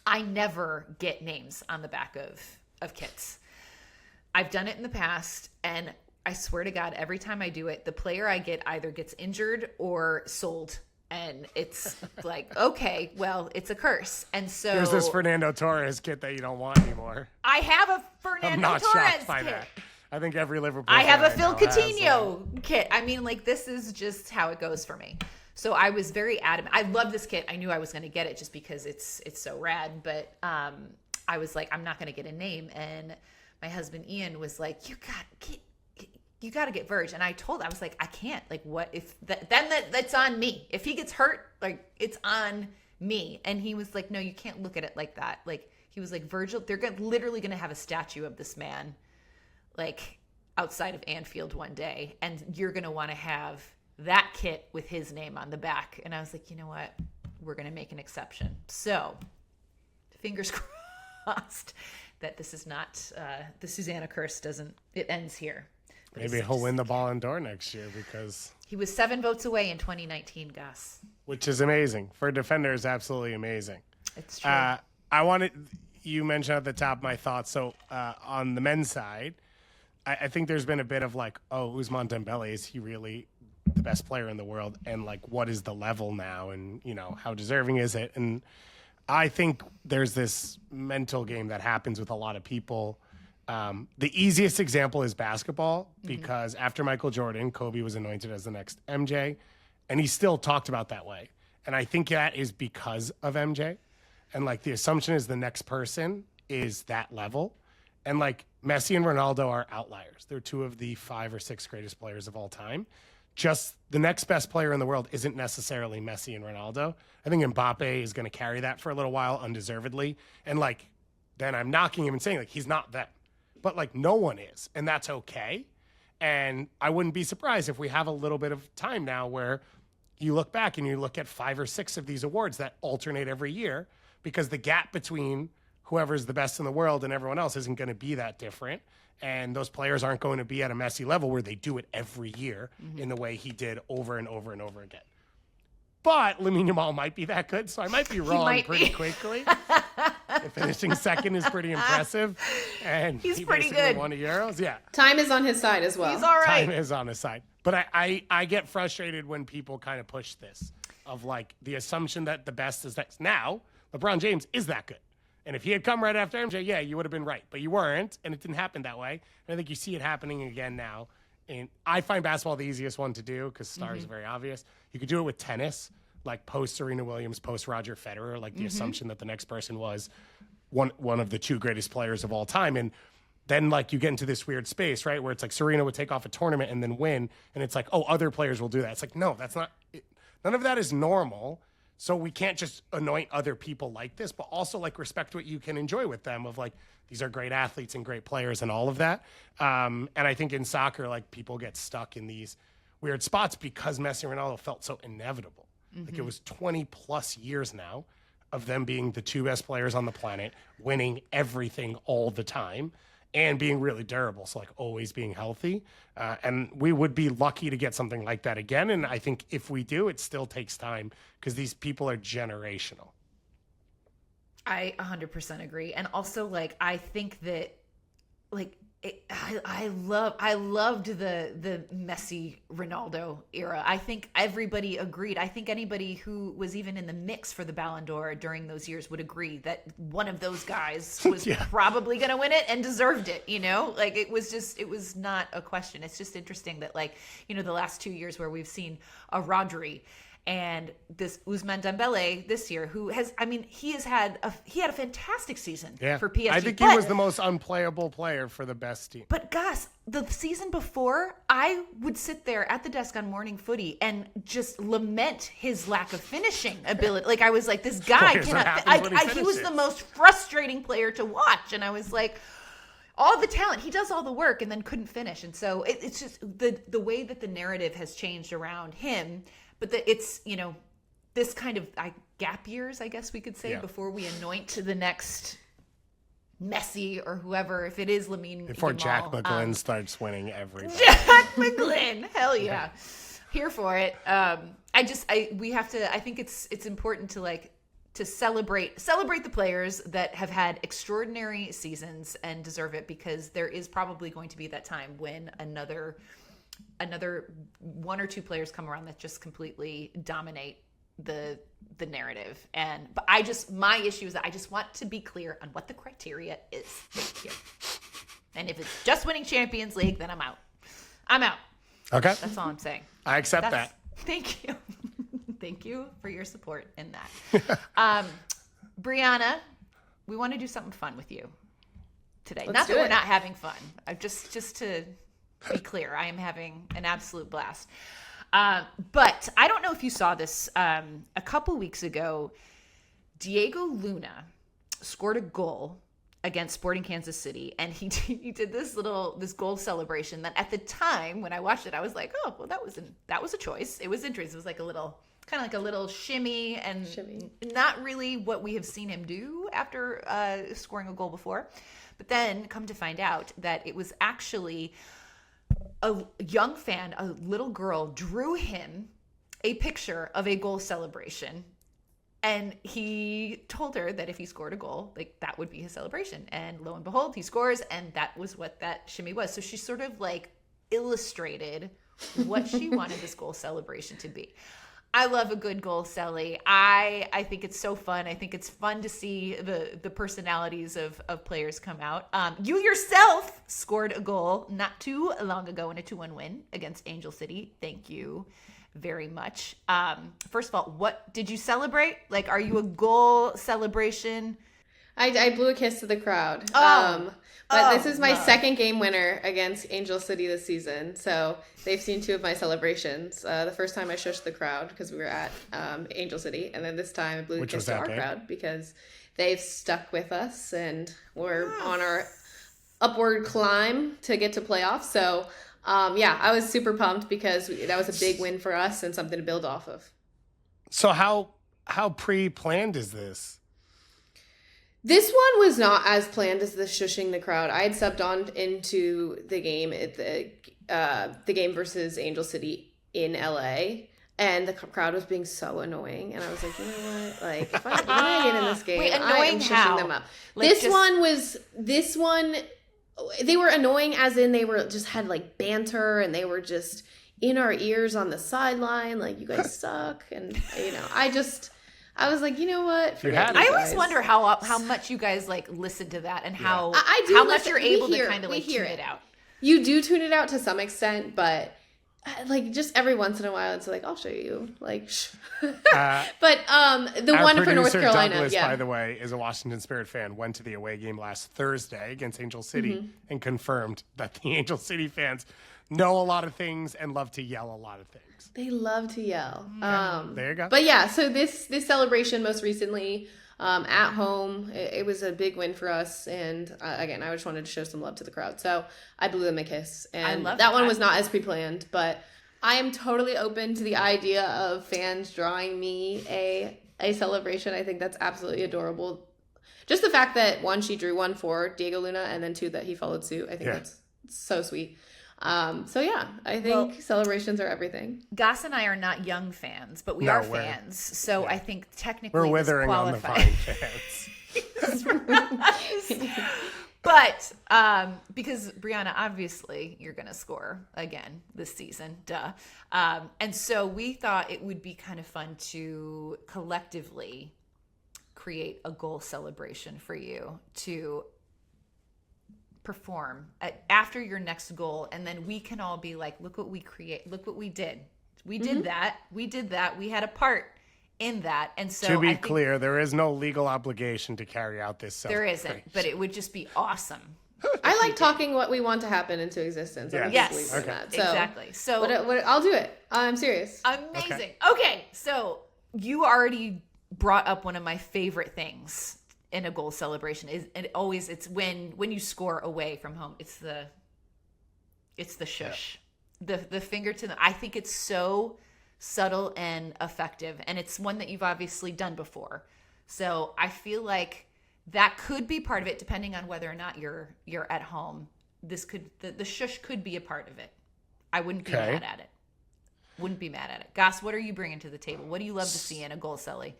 I never get names on the back of kits. I've done it in the past, and I swear to God, every time I do it, the player I get either gets injured or sold. And it's like, okay, well, it's a curse. And so There's this Fernando Torres kit that you don't want anymore. I have a I'm Fernando not Torres shocked by kit. that. I think every Liverpool I have a fan Phil now has Coutinho kit. I mean, like, this is just how it goes for me. So I was very adamant. I love this kit. I knew I was going to get it just because it's so rad. But I was like, I'm not going to get a name. And my husband Ian was like, you got to get Virg. And I told him, I was like, I can't. Like, what if that's on me? If he gets hurt, like, it's on me. And he was like, no, you can't look at it like that. Like, he was like, Virgil, they're literally going to have a statue of this man, like, outside of Anfield one day, and you're going to want to have that kit with his name on the back. And I was like, you know what? We're going to make an exception. So, fingers crossed that this is not, the Susannah curse it ends here. But Maybe he'll win the Ballon d'Or next year because... He was 7 votes away in 2019, Gus. Which is amazing. For a defender, is absolutely amazing. It's true. You mentioned at the top my thoughts. So on the men's side, I think there's been a bit of like, oh, Ousmane Dembele, is he really the best player in the world? And like, what is the level now? And, you know, how deserving is it? And I think there's this mental game that happens with a lot of people. The easiest example is basketball, because after Michael Jordan, Kobe was anointed as the next MJ, and he still talked about that way. And I think that is because of MJ. And like, the assumption is the next person is that level. And like, Messi and Ronaldo are outliers. They're two of the 5 or 6 greatest players of all time. Just the next best player in the world isn't necessarily Messi and Ronaldo. I think Mbappe is going to carry that for a little while undeservedly. And like, then I'm knocking him and saying like, he's not that. But like, no one is, and that's okay. And I wouldn't be surprised if we have a little bit of time now where you look back and you look at 5 or 6 of these awards that alternate every year, because the gap between whoever's the best in the world and everyone else isn't going to be that different. And those players aren't going to be at a Messi level where they do it every year in the way he did over and over and over again. But Lamine Yamal might be that good, so I might be wrong pretty quickly. Finishing second is pretty impressive. And He's he pretty basically good. won the Euros. Yeah. Time is on his side as well. He's all right. Time is on his side. But I get frustrated when people kind of push this of like the assumption that the best is next. Now, LeBron James is that good. And if he had come right after MJ, yeah, you would have been right. But you weren't, and it didn't happen that way. And I think you see it happening again now. And I find basketball the easiest one to do because stars are very obvious. You could do it with tennis, like post Serena Williams, post Roger Federer, like the assumption that the next person was one of the 2 greatest players of all time. And then like you get into this weird space, right, where it's like Serena would take off a tournament and then win. And it's like, oh, other players will do that. It's like, no, that's not none of that is normal. So we can't just anoint other people like this, but also like respect what you can enjoy with them of like, these are great athletes and great players and all of that. And I think in soccer, like people get stuck in these weird spots because Messi and Ronaldo felt so inevitable. Like it was 20 plus years now of them being the 2 best players on the planet, winning everything all the time and being really durable. So like always being healthy. And we would be lucky to get something like that again. And I think if we do, it still takes time because these people are generational. I 100% agree. And also, like, I think that, like, I loved the Messi Ronaldo era. I think everybody agreed. I think anybody who was even in the mix for the Ballon d'Or during those years would agree that one of those guys was probably going to win it and deserved it, Like it was not a question. It's just interesting that the last 2 years where we've seen a Rodri and this Ousmane Dembele this year, who has, he had a fantastic season for PSG. I think he was the most unplayable player for the best team. But Gus, the season before, I would sit there at the desk on Morning Footy and just lament his lack of finishing ability. Like I was like, this guy cannot. He was the most frustrating player to watch, and I was like, all the talent, he does all the work, and then couldn't finish. And so it's just the way that the narrative has changed around him. But it's, this kind of gap years, I guess we could say, before we anoint to the next Messi or whoever, if it is Lamine before Yamal, Jack McGlynn starts winning everything. Jack McGlynn, hell yeah. Here for it. I think it's important to celebrate the players that have had extraordinary seasons and deserve it, because there is probably going to be that time when another one or two players come around that just completely dominate the narrative. But my issue is that I just want to be clear on what the criteria is. Thank you. And if it's just winning Champions League, then I'm out. Okay. That's all I'm saying. I accept that. Thank you. Thank you for your support in that. Brianna, we want to do something fun with you today. Not that we're not having fun. Just to be clear, I am having an absolute blast. But I don't know if you saw this a couple weeks ago. Diego Luna scored a goal against Sporting Kansas City, and he did this goal celebration that at the time when I watched it, I was like, oh, well, that was a choice. It was interesting. It was like kind of like a little shimmy, and not really what we have seen him do after scoring a goal before. But then come to find out that it was actually a young fan, a little girl, drew him a picture of a goal celebration, and he told her that if he scored a goal, that would be his celebration. And lo and behold, he scores, and that was what that shimmy was. So she sort of illustrated what she wanted this goal celebration to be. I love a good goal celly. I think it's so fun. I think it's fun to see the personalities of players come out. You yourself scored a goal not too long ago in a 2-1 win against Angel City. Thank you very much. First of all, what did you celebrate? Are you a goal celebration? I blew a kiss to the crowd. This is my second game winner against Angel City this season. So they've seen two of my celebrations. The first time I shushed the crowd because we were at Angel City. And then this time I blew a kiss to our crowd because they've stuck with us and we're on our upward climb to get to playoffs. So, I was super pumped because that was a big win for us and something to build off of. So how pre-planned is this? This one was not as planned as the shushing the crowd. I had subbed on into the game at the game versus Angel City in LA, and the crowd was being so annoying. And I was like, you know what? If I get in this game, I am shushing them up. This one, they were annoying as in they were just had banter, and they were just in our ears on the sideline, you guys suck, and I was like, you know what? I always wonder how much you guys listen to that, and how much you're able to kind of tune it out. You do tune it out to some extent, but just every once in a while, it's I'll show you. But the one for North Carolina, Douglas, by the way, is a Washington Spirit fan. Went to the away game last Thursday against Angel City and confirmed that the Angel City fans know a lot of things and love to yell a lot of things. They love to yell. There you go. But yeah, so this celebration most recently at home, it was a big win for us. And again, I just wanted to show some love to the crowd. So I blew them a kiss. And that one was not as pre-planned, but I am totally open to the idea of fans drawing me a celebration. I think that's absolutely adorable. Just the fact that, one, she drew one for Diego Luna, and then two, that he followed suit. I think that's so sweet. I think celebrations are everything. Gus and I are not young fans, but we are fans. So I think technically we're withering on the vine fans. But because Brianna, obviously, you're going to score again this season, duh. And so we thought it would be kind of fun to collectively create a goal celebration for you to perform after your next goal, and then we can all be like, look what we create, look what we did. We did that. We did that. We had a part in that. And so to be clear, there is no legal obligation to carry out this celebration. There isn't, but it would just be awesome. I like talking what we want to happen into existence. Yeah. Yes, okay. That. So, exactly. So I'll do it. I'm serious. Amazing. Okay, so you already brought up one of my favorite things in a goal celebration it's when you score away from home. It's the shush. Yeah. The finger to the I think it's so subtle and effective, and it's one that you've obviously done before. So I feel like that could be part of it, depending on whether or not you're at home. The shush could be a part of it. I wouldn't be mad at it. Wouldn't be mad at it. Goss, what are you bringing to the table? What do you love to see in a goal celly?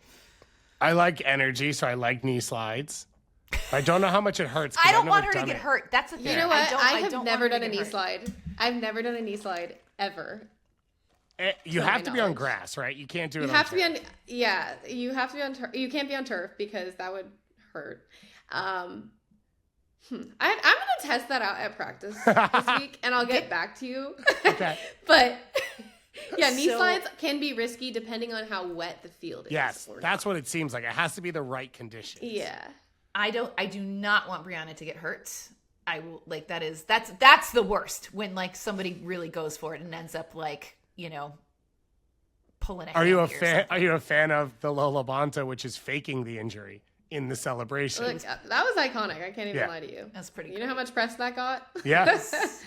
I like energy, so I like knee slides. I don't know how much it hurts. I don't want her to get hurt. That's the thing. You know what? I have never done a knee hurt. slide. I've never done a knee slide ever. You have to be on grass, right? You can't do it. You have to be on. Yeah, you have to be on turf. You can't be on turf because that would hurt. I'm gonna test that out at practice this week, and I'll get back to you. Okay. But yeah, knee slides can be risky depending on how wet the field is. Yes, that's what it seems like. It has to be the right conditions. Yeah. I do not want Brianna to get hurt. I will that's the worst when like somebody really goes for it and ends up like, pulling a Are you a fan? Are you a fan of the Lola Bonta, which is faking the injury in the celebration? Look, that was iconic. I can't even lie to you. That's pretty. You know how much press that got? Yes.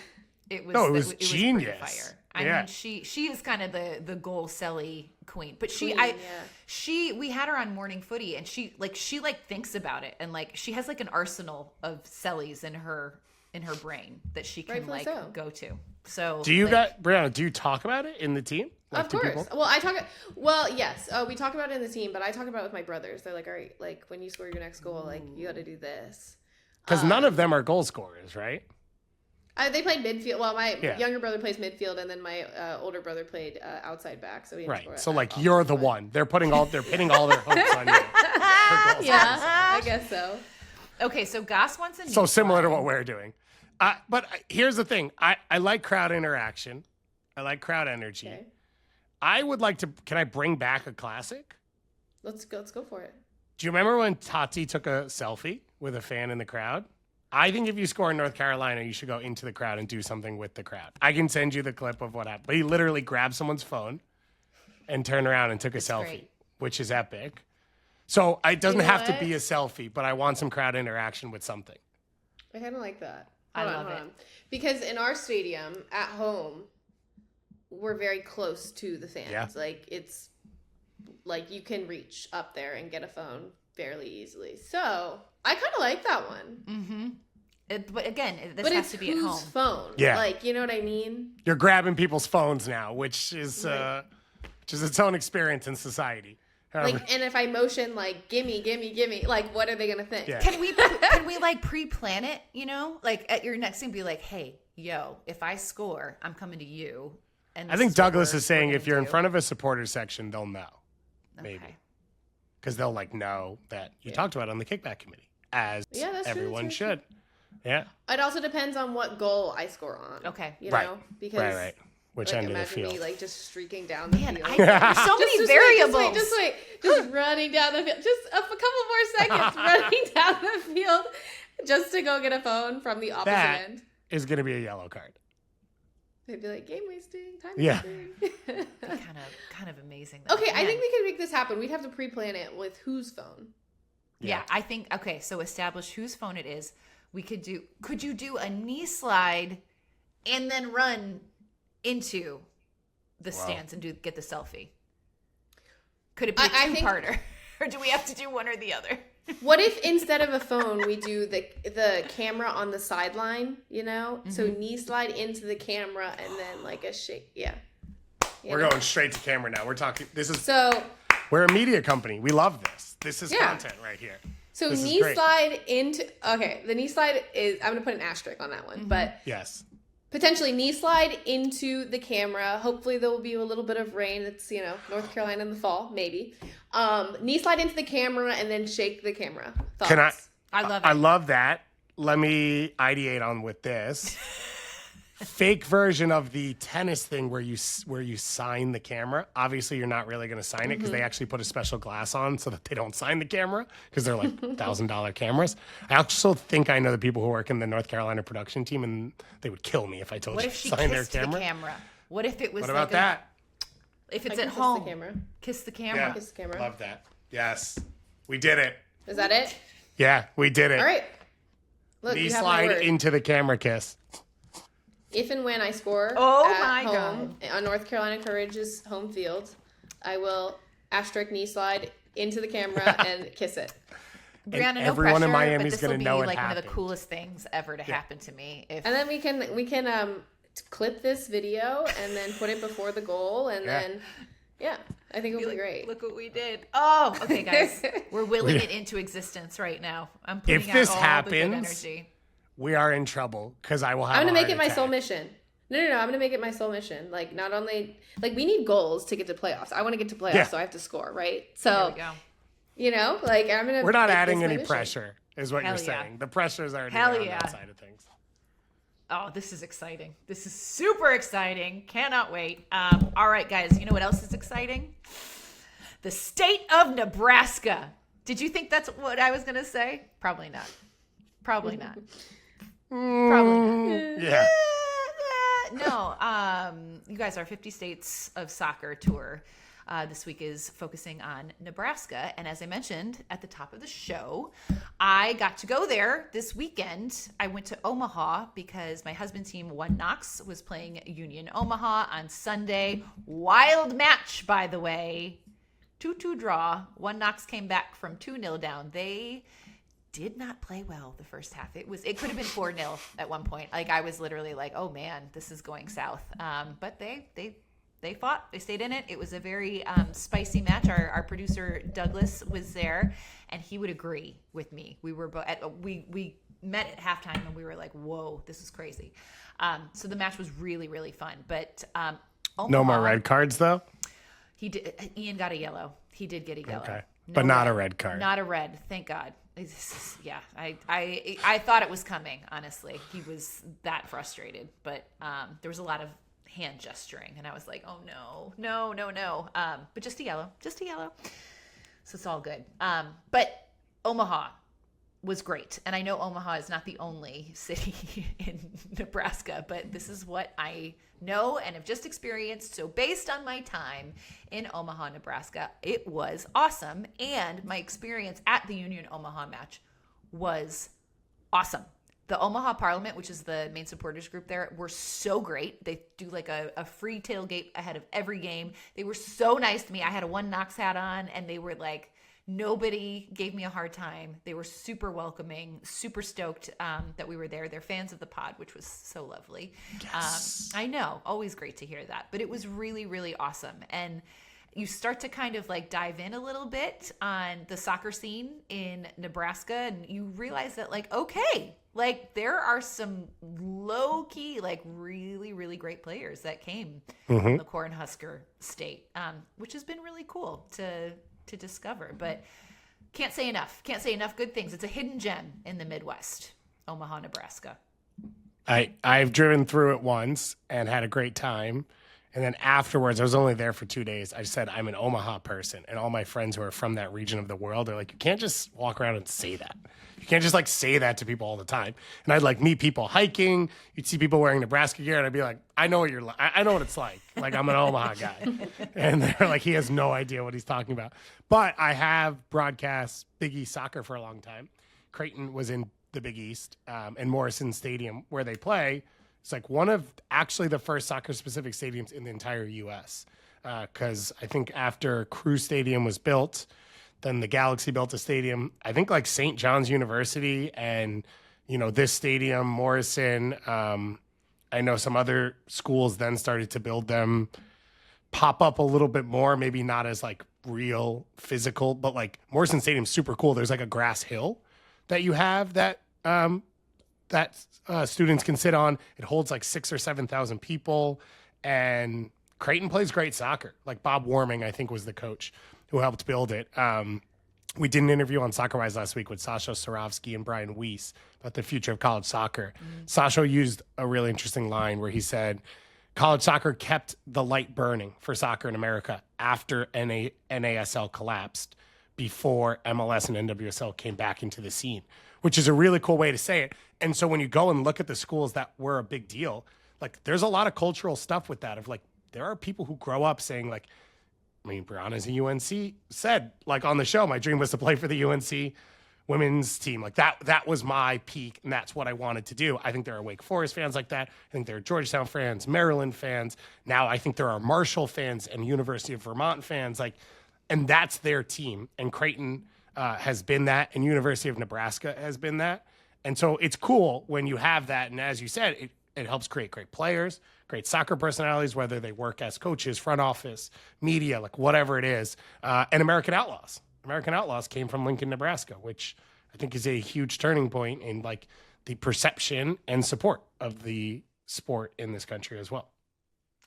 It was genius. It was fire. I mean, she is kind of the goal celly queen, but we had her on Morning Footy, and she thinks about it, and like she has like an arsenal of cellies in her brain that she can go to. So do you Brianna? Do you talk about it in the team? Like, of course. Well, yes. Oh, we talk about it in the team, but I talk about it with my brothers. They're like, all right, like when you score your next goal, like you got to do this. Because none of them are goal scorers, right? They played midfield. Well, my younger brother plays midfield, and then my older brother played outside back. So So like you're the one. They're pinning all their hopes on you. Yeah, I guess so. Okay, so Goss wants a so similar to what we're doing. But here's the thing. I like crowd interaction. I like crowd energy. Okay. I would like to. Can I bring back a classic? Let's go for it. Do you remember when Tati took a selfie with a fan in the crowd? I think if you score in North Carolina, you should go into the crowd and do something with the crowd. I can send you the clip of what happened. But he literally grabbed someone's phone and turned around and took a selfie, which is epic. So it doesn't have to be a selfie, but I want some crowd interaction with something. I kind of like that. I love it. Because in our stadium, at home, we're very close to the fans. Yeah. Like, it's like you can reach up there and get a phone fairly easily. So I kind of like that one. Mm-hmm. But again, this has to be at home. Phone. Yeah. Like, you know what I mean? You're grabbing people's phones now, which is its own experience in society. Like, and if I motion like gimme, like what are they gonna think? Yeah. Can we like pre-plan it? Like at your next thing, be like, hey, yo, if I score, I'm coming to you. And I think Douglas is saying if you're in front of a supporter section, they'll know, maybe, because they'll like know that you talked about it on the kickback committee, as everyone should. Yeah. It also depends on what goal I score on. Okay. You know, because right. Which end of the field? Imagine me like just streaking down the field. There's so many variables. Just wait. Just running down the field. Just a couple more seconds running down the field just to go get a phone from the opposite end. That is going to be a yellow card. They'd be like, game wasting, time wasting. kind of amazing. Though. Okay, I think we can make this happen. We'd have to pre-plan it with whose phone. Yeah, I think, so establish whose phone it is. Could you do a knee slide and then run into the stands and get the selfie? Could it be a two-parter? Or do we have to do one or the other? What if instead of a phone, we do the camera on the sideline, So knee slide into the camera and then like a shake. Yeah. We're going straight to camera now. We're talking, we're a media company. We love this. This is content right here. So This is knee great. slide into the knee slide is I'm gonna put an asterisk on that one, but Yes. potentially knee slide into the camera. Hopefully there will be a little bit of rain. It's North Carolina in the fall, maybe. Knee slide into the camera and then shake the camera. Thoughts? Can I love it. I love that. Let me ideate on with this. Fake version of the tennis thing where you sign the camera. Obviously, you're not really going to sign it because they actually put a special glass on so that they don't sign the camera because they're like $1,000 cameras. I also think I know the people who work in the North Carolina production team, and they would kill me if I told What you if to she sign their kissed the camera. camera? What if it was What like about that? If it's I at can home, kiss the camera. kiss the camera. Yeah, Kiss the camera. love that. Yes, we did it. Is that it? Yeah, we did it. All right. Look, Knee you have my slide word. into the camera kiss. If and when I score Oh at my home on North Carolina Courage's home field, I will asterisk knee slide into the camera and kiss it. Brianna, no everyone pressure, in Miami but is this gonna will be know it like one of the happened. coolest things ever to happen to me. If And then we can clip this video and then put it before the goal and then I think it'll be great. Look what we did. Oh, okay, guys. We're willing it into existence right now. I'm putting If out this all the happens, good energy. We are in trouble because I will have. I'm gonna a make it heart my sole attack. mission. No. I'm gonna make it my sole mission. Like not only we need goals to get to playoffs. I want to get to playoffs, Yeah. so I have to score, right? There So we go. I'm gonna. We're not make adding this my any mission. pressure, is what Hell you're yeah. saying. The pressure's already Hell there on yeah. that side of things. Oh, this is exciting. This is super exciting. Cannot wait. All right, guys. You know what else is exciting? The state of Nebraska. Did you think that's what I was going to say? Probably not. Probably not. Probably not. Yeah. No, you guys, our 50 States of Soccer tour this week is focusing on Nebraska. And as I mentioned at the top of the show, I got to go there this weekend. I went to Omaha because my husband's team, One Knox, was playing Union Omaha on Sunday. Wild match, by the way. 2-2 draw. One Knox came back from 2-0 down. They did not play well the first half. It could have been 4-0 at one point. Like I was literally like, oh man, this is going south. But they fought. They stayed in it. It was a very spicy match. Our producer Douglas was there, and he would agree with me. We were we met at halftime, and we were like, whoa, this is crazy. So the match was really really fun. But No Omaha, more red cards though. He did. Ian got a yellow. He did get a yellow. Okay, No but not a red card. Not a red. Thank God. Yeah, I thought it was coming. Honestly, he was that frustrated. But there was a lot of hand gesturing, and I was like, oh no. But just a yellow. So it's all good. But Omaha was great. And I know Omaha is not the only city in Nebraska, but this is what I know and have just experienced. So based on my time in Omaha, Nebraska, it was awesome. And my experience at the Union Omaha match was awesome. The Omaha Parliament, which is the main supporters group there, were so great. They do like a free tailgate ahead of every game. They were so nice to me. I had a One Knox hat on, and they were like, nobody gave me a hard time. They were super welcoming, super stoked that we were there. They're fans of the pod, which was so lovely. Yes. I know, always great to hear that. But it was really, really awesome. And you start to kind of like dive in a little bit on the soccer scene in Nebraska, and you realize that like, okay, like there are some low key, like really, really great players that came from the Cornhusker State, which has been really cool to discover. But can't say enough good things. It's a hidden gem in the Midwest, Omaha, Nebraska. I've driven through it once and had a great time. And then afterwards, I was only there for 2 days. I said, I'm an Omaha person. And all my friends who are from that region of the world are like, you can't just walk around and say that. You can't just like say that to people all the time. And I'd like meet people hiking. You'd see people wearing Nebraska gear. And I'd be like, I know what you're like. I know what it's like. Like I'm an Omaha guy. And they're like, he has no idea what he's talking about. But I have broadcast Big East soccer for a long time. Creighton was in the Big East and Morrison Stadium where they play. It's like one of actually the first soccer-specific stadiums in the entire U.S. Because I think after Crew Stadium was built, then the Galaxy built a stadium. I think like St. John's University and, you know, this stadium, Morrison. I know some other schools then started to build them, pop up a little bit more, maybe not as like real physical, but like Morrison Stadium's super cool. There's like a grass hill that you have that students can sit on. It holds like 6,000 or 7,000 people, and Creighton plays great soccer. Like Bob Warming, I think, was the coach who helped build it. We did an interview on SoccerWise last week with Sasha Sarovsky and Brian Weiss about the future of college soccer. Sasha used a really interesting line where he said, college soccer kept the light burning for soccer in America after NASL collapsed, before MLS and NWSL came back into the scene, which is a really cool way to say it. And so when you go and look at the schools that were a big deal, like there's a lot of cultural stuff with that, of like, there are people who grow up saying like, I mean, Brianna's a UNC said, like on the show, my dream was to play for the UNC women's team. Like that was my peak, and that's what I wanted to do. I think there are Wake Forest fans like that. I think there are Georgetown fans, Maryland fans. Now I think there are Marshall fans and University of Vermont fans. Like, and that's their team. And Creighton has been that, and University of Nebraska has been that. And so it's cool when you have that. And as you said, it helps create great players, great soccer personalities, whether they work as coaches, front office, media, like whatever it is. And American Outlaws. American Outlaws came from Lincoln, Nebraska, which I think is a huge turning point in like the perception and support of the sport in this country as well.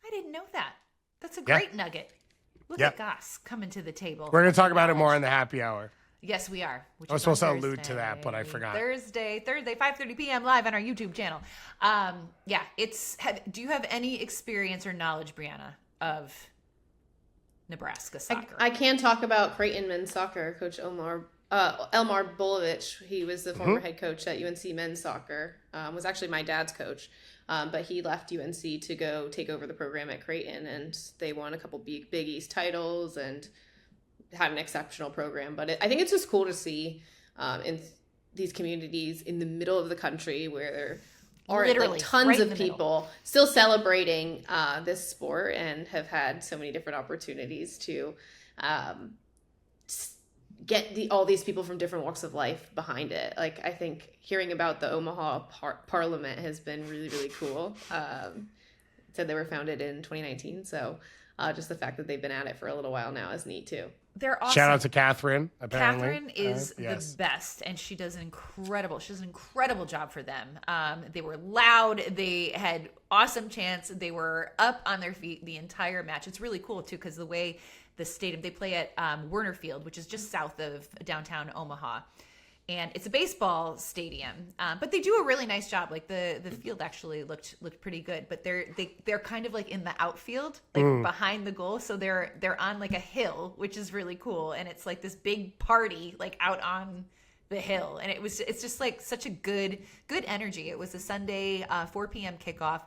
I didn't know that. That's a great nugget. Look at Goss coming to the table. We're going to talk about it more in the happy hour. Yes, we are. I was supposed to allude to that, but I forgot. Thursday, 5:30 p.m. live on our YouTube channel. Do you have any experience or knowledge, Brianna, of Nebraska soccer? I can talk about Creighton men's soccer. Coach Elmar Bolovich, he was the former head coach at UNC men's soccer, was actually my dad's coach. But he left UNC to go take over the program at Creighton, and they won a couple Big East titles and had an exceptional program. But I think it's just cool to see in these communities in the middle of the country where there are like tons of people still celebrating this sport and have had so many different opportunities to get all these people from different walks of life behind it. Like, I think hearing about the Omaha Parliament has been really, really cool. Said they were founded in 2019. So just the fact that they've been at it for a little while now is neat too. They're awesome. Shout out to Catherine. Apparently, Catherine is the best, and she does an incredible job for them. They were loud. They had awesome chants. They were up on their feet the entire match. It's really cool too, because the way the stadium, they play at Werner Field, which is just south of downtown Omaha. And it's a baseball stadium, but they do a really nice job. Like the field actually looked pretty good, but they're kind of like in the outfield, like behind the goal. So they're on like a hill, which is really cool. And it's like this big party like out on the hill. And it's just like such a good energy. It was a Sunday 4 p.m. kickoff.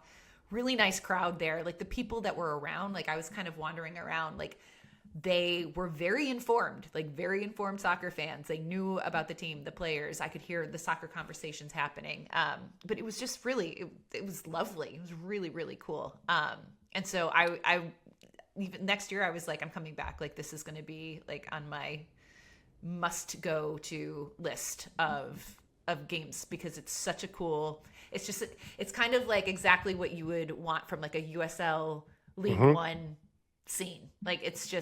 Really nice crowd there. Like the people that were around, like I was kind of wandering around, like they were very informed soccer fans. They knew about the team, the players. I could hear the soccer conversations happening. But it was just really, it was lovely. It was really, really cool. And so I even next year I was like, I'm coming back. Like this is going to be like on my must go to list of games, because it's such a cool, it's kind of like exactly what you would want from like a USL League One scene. Like it's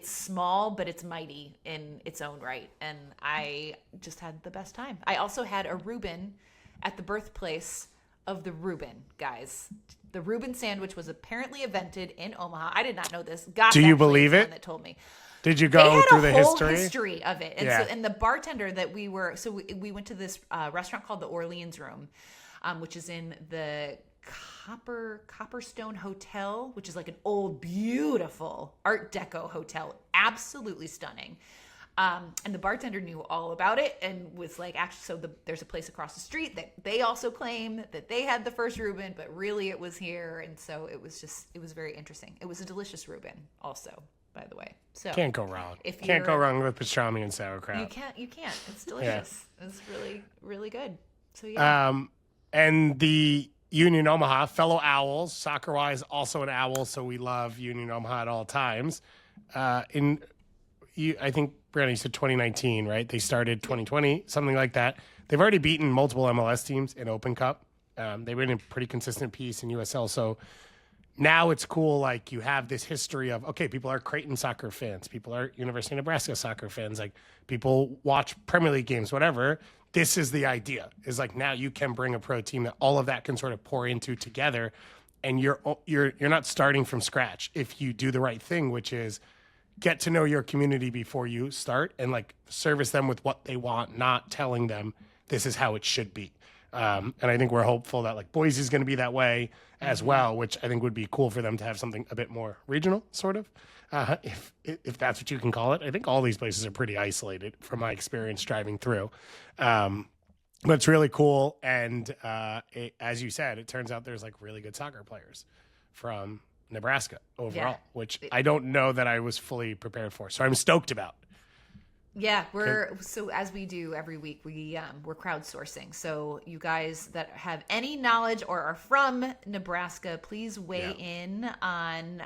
small, but it's mighty in its own right. And I just had the best time. I also had a Reuben at the birthplace of the Reuben, guys. The Reuben sandwich was apparently invented in Omaha. I did not know this. Do you believe it? That told me. Did you go through the history? Whole history of it. And so, and the bartender that we went to this restaurant called the Orleans Room, which is in the Copperstone Hotel, which is like an old, beautiful Art Deco hotel, absolutely stunning. And the bartender knew all about it and was like, actually, there's a place across the street that they also claim that they had the first Reuben, but really it was here. And so it was very interesting. It was a delicious Reuben also, by the way. So can't go wrong. Can't go wrong with pastrami and sauerkraut. You can't. It's delicious. Yeah. It's really, really good. So and the Union Omaha, fellow Owls, soccer-wise, also an Owl, so we love Union Omaha at all times. I think, Brianna, you said 2019, right? They started 2020, something like that. They've already beaten multiple MLS teams in Open Cup. They've been a pretty consistent piece in USL. So now it's cool. Like you have this history of, okay, people are Creighton soccer fans. People are University of Nebraska soccer fans. Like people watch Premier League games, whatever. This is the idea is like, now you can bring a pro team that all of that can sort of pour into together. And you're not starting from scratch if you do the right thing, which is get to know your community before you start and like service them with what they want, not telling them this is how it should be. And I think we're hopeful that like Boise is going to be that way as well, which I think would be cool for them to have something a bit more regional, sort of, if that's what you can call it. I think all these places are pretty isolated from my experience driving through. But it's really cool. And as you said, it turns out there's like really good soccer players from Nebraska overall, which I don't know that I was fully prepared for. So I'm stoked about. Yeah, so as we do every week, we're crowdsourcing. So you guys that have any knowledge or are from Nebraska, please weigh in on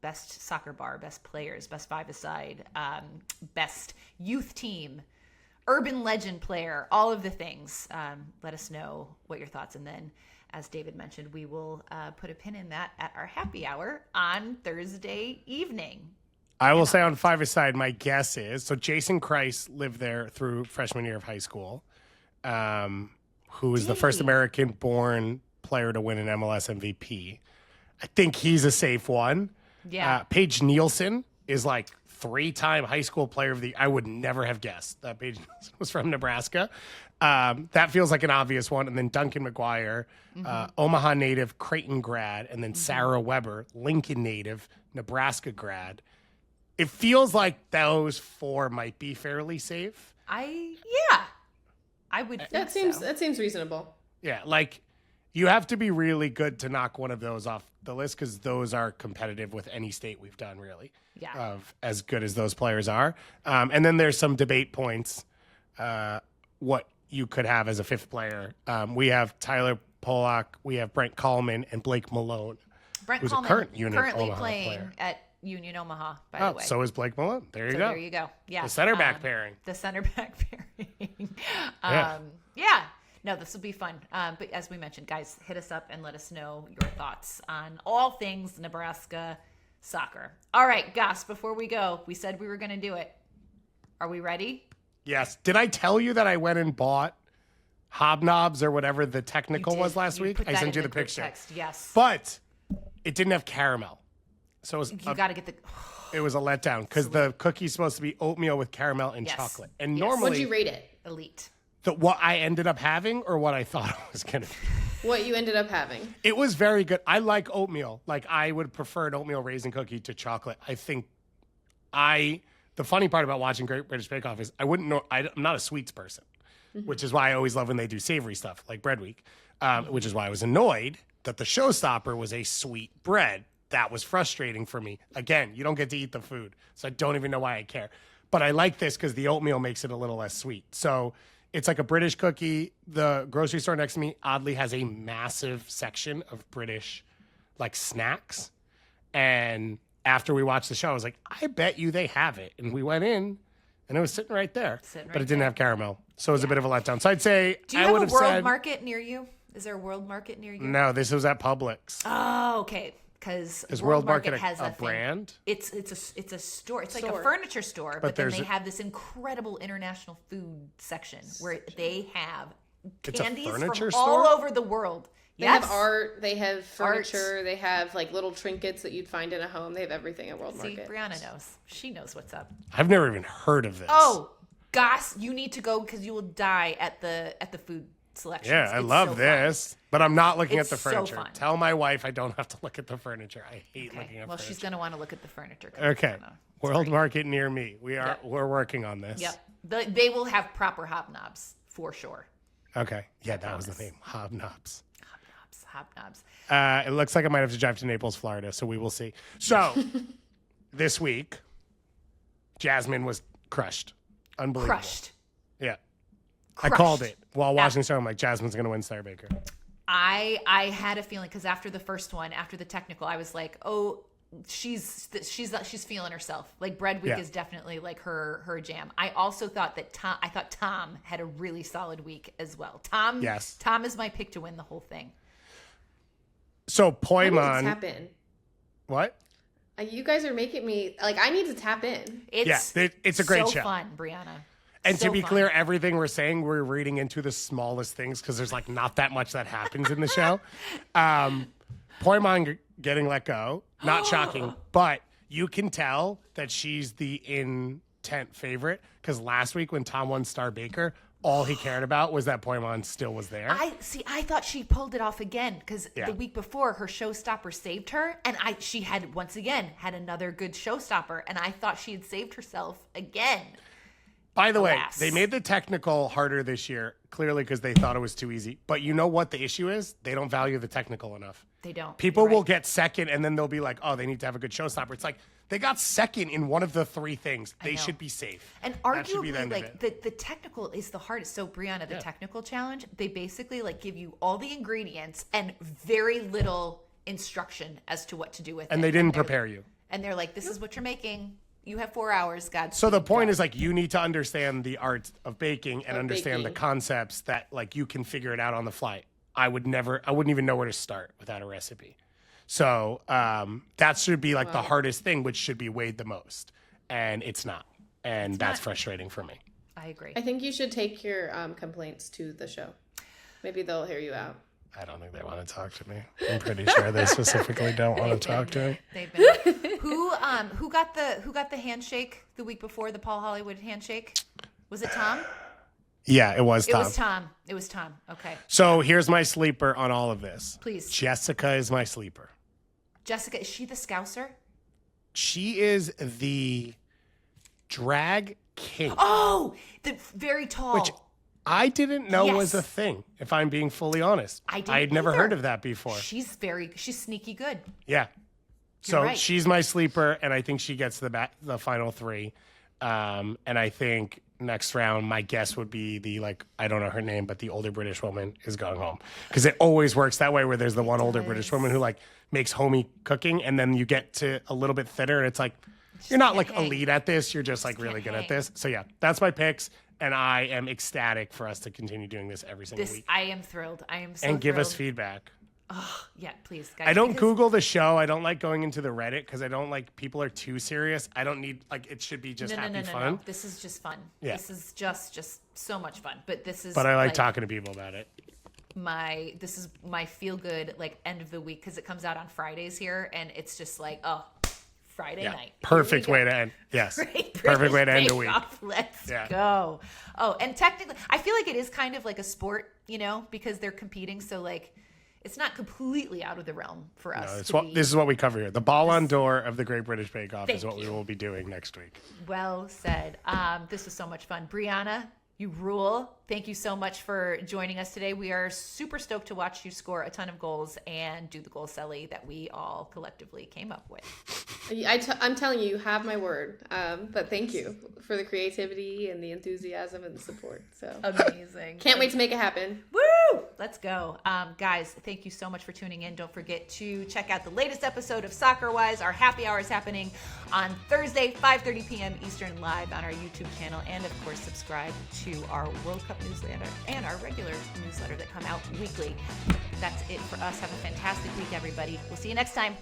best soccer bar, best players, best five-a-side, best youth team, urban legend player, all of the things. Let us know what your thoughts, and then as David mentioned, we will put a pin in that at our happy hour on Thursday evening. I will say on five-a-side, my guess is, so Jason Christ lived there through freshman year of high school, who is the first American-born player to win an MLS MVP. I think he's a safe one. Yeah. Paige Nielsen is like 3-time high school player of the year. I would never have guessed that Paige Nielsen was from Nebraska. That feels like an obvious one. And then Duncan McGuire, Omaha native, Creighton grad, and then Sarah Weber, Lincoln native, Nebraska grad. It feels like those 4 might be fairly safe. I would think that seems reasonable. Yeah, like you have to be really good to knock one of those off the list because those are competitive with any state we've done, really. Yeah. Of as good as those players are. And then there's some debate points, what you could have as a 5th player. We have Tyler Pollock, we have Brent Coleman, and Blake Malone. Brent who's Coleman a current Union currently Omaha playing player. at Union Omaha, by the way. So is Blake Malone. There you go. There you go. Yeah. The center back pairing. The center back pairing. No, this will be fun. But as we mentioned, guys, hit us up and let us know your thoughts on all things Nebraska soccer. All right, Gus, before we go, we said we were going to do it. Are we ready? Yes. Did I tell you that I went and bought hobnobs or whatever the technical was last week? I sent you the picture. Text, yes. But it didn't have caramel. So it was you got to get the... It was a letdown because the cookie's supposed to be oatmeal with caramel and chocolate. And normally... What'd you rate it? Elite. What I ended up having or what I thought it was going to be? What you ended up having. It was very good. I like oatmeal. Like I would prefer an oatmeal raisin cookie to chocolate. I think the funny part about watching Great British Bakeoff is I'm not a sweets person, which is why I always love when they do savory stuff like Bread Week, which is why I was annoyed that the showstopper was a sweet bread. That was frustrating for me. Again, you don't get to eat the food, so I don't even know why I care. But I like this because the oatmeal makes it a little less sweet. So it's like a British cookie. The grocery store next to me oddly has a massive section of British like snacks. And after we watched the show, I was like, I bet you they have it. And we went in and it was sitting right there. But it didn't have caramel. So it was a bit of a letdown. So I'd say Do you have a World Market near you? Is there a World Market near you? No, this was at Publix. Oh, okay. Because World Market has a brand? It's a store. It's like a furniture store, but then they have this incredible international food section where they have candies from all over the world. They have art, they have furniture, they have like little trinkets that you'd find in a home. They have everything at World Market. Brianna knows. She knows what's up. I've never even heard of this. Oh, gosh, you need to go because you will die at the food selections. Yeah, I love this. Fun. But I'm not looking at the furniture. So Tell my wife I don't have to look at the furniture. I hate looking at furniture. Well, she's going to want to look at the furniture. Okay. World Market near me. We're working on this. Yep. They will have proper hobnobs for sure. Okay. Yeah, that was the name. Hobnobs. Hobnobs. It looks like I might have to drive to Naples, Florida, so we will see. So, this week, Jasmine was crushed. Unbelievable. Crushed. Yeah. I called it while watching the show. I'm like, Jasmine's going to win Star Baker. I had a feeling because after the first one, after the technical, I was like, oh, she's feeling herself. Like Bread Week is definitely like her jam. I also thought that Tom had a really solid week as well. Tom is my pick to win the whole thing. So I need to Poimon, tap in. what? You guys are making me like I need to tap in. It's it's a great so show. fun, Brianna. And So to be fun. clear, everything we're saying, we're reading into the smallest things because there's like not that much that happens in the show. Poimon getting let go, not shocking, but you can tell that she's the intent favorite because last week when Tom won Star Baker, all he cared about was that Poimon still was there. I thought she pulled it off again because Yeah. the week before her showstopper saved her, and she had once again had another good showstopper, and I thought she had saved herself again. By the way, Alas. they made the technical harder this year, clearly because they thought it was too easy. But you know what the issue is? They don't value the technical enough. They don't. People You're will right. get second, and then they'll be like, oh, they need to have a good showstopper. It's like, they got second in one of the three things. They know. should be safe. And That should be arguably, the end of like it. the technical is the hardest. So Brianna, the technical challenge, they basically like give you all the ingredients and very little instruction as to what to do with it. And they didn't they're- prepare you. And they're like, this is what you're making. You have 4 hours, God. So the point is like you need to understand the art of baking and Of understand the baking. concepts that like you can figure it out on the fly. I wouldn't even know where to start without a recipe. So that should be like the hardest thing, which should be weighed the most. And it's not. And that's frustrating for me. I agree. I think you should take your complaints to the show. Maybe they'll hear you out. I don't think they want to talk to me. I'm pretty sure they specifically don't want to talk to me. They've been who got the handshake the week before, the Paul Hollywood handshake? Was it Tom? Yeah, it was Tom. It was Tom. Okay. So here's my sleeper on all of this. Please. Jessica is my sleeper. Jessica, is she the Scouser? She is the drag king, Oh, the very tall. which I didn't know was Yes. a thing, if I'm being fully honest. I didn't had never either. heard of that before. She's sneaky good. Yeah. So right. she's my sleeper, and I think she gets the final three. And I think next round, my guess would be I don't know her name, but the older British woman is going home. Because it always works that way where there's the one older British woman who makes homey cooking, and then you get to a little bit thinner, and it's like, you're not can't hang. elite at this. You're just really can't good at hang. this. So yeah, that's my picks. And I am ecstatic for us to continue doing this every single week. I am thrilled. I am so And give us thrilled. feedback. Yeah, please, guys. I don't because- Google the show. I don't like going into the Reddit because I don't like people are too serious. I don't need it should be just happy fun. No. This is just fun. Yeah. This is just so much fun. But this is. But I like talking to people about it. This is my feel good end of the week because it comes out on Fridays here, and it's just Friday Yeah. night. Perfect Here we way go. to end. Yes. Great Perfect way to British end a week. Bakeoff. Let's Yeah. go. Oh, and technically, I feel like it is kind of like a sport, because they're competing. So it's not completely out of the realm for us. No, this is what we cover here. The Ballon d'Or of the Great British Bakeoff is Thank what we you. will be doing next week. Well said. This was so much fun. Brianna, you rule. Thank you so much for joining us today. We are super stoked to watch you score a ton of goals and do the goal celly that we all collectively came up with. I'm telling you, you have my word. But thank you for the creativity and the enthusiasm and the support. So Amazing. can't wait to make it happen. Woo! Let's go. Guys, thank you so much for tuning in. Don't forget to check out the latest episode of Soccer Wise. Our happy hour is happening on Thursday, 5:30 p.m. Eastern, live on our YouTube channel. And, of course, subscribe to our World Cup newsletter and our regular newsletter that come out weekly. That's it for us. Have a fantastic week, everybody. We'll see you next time.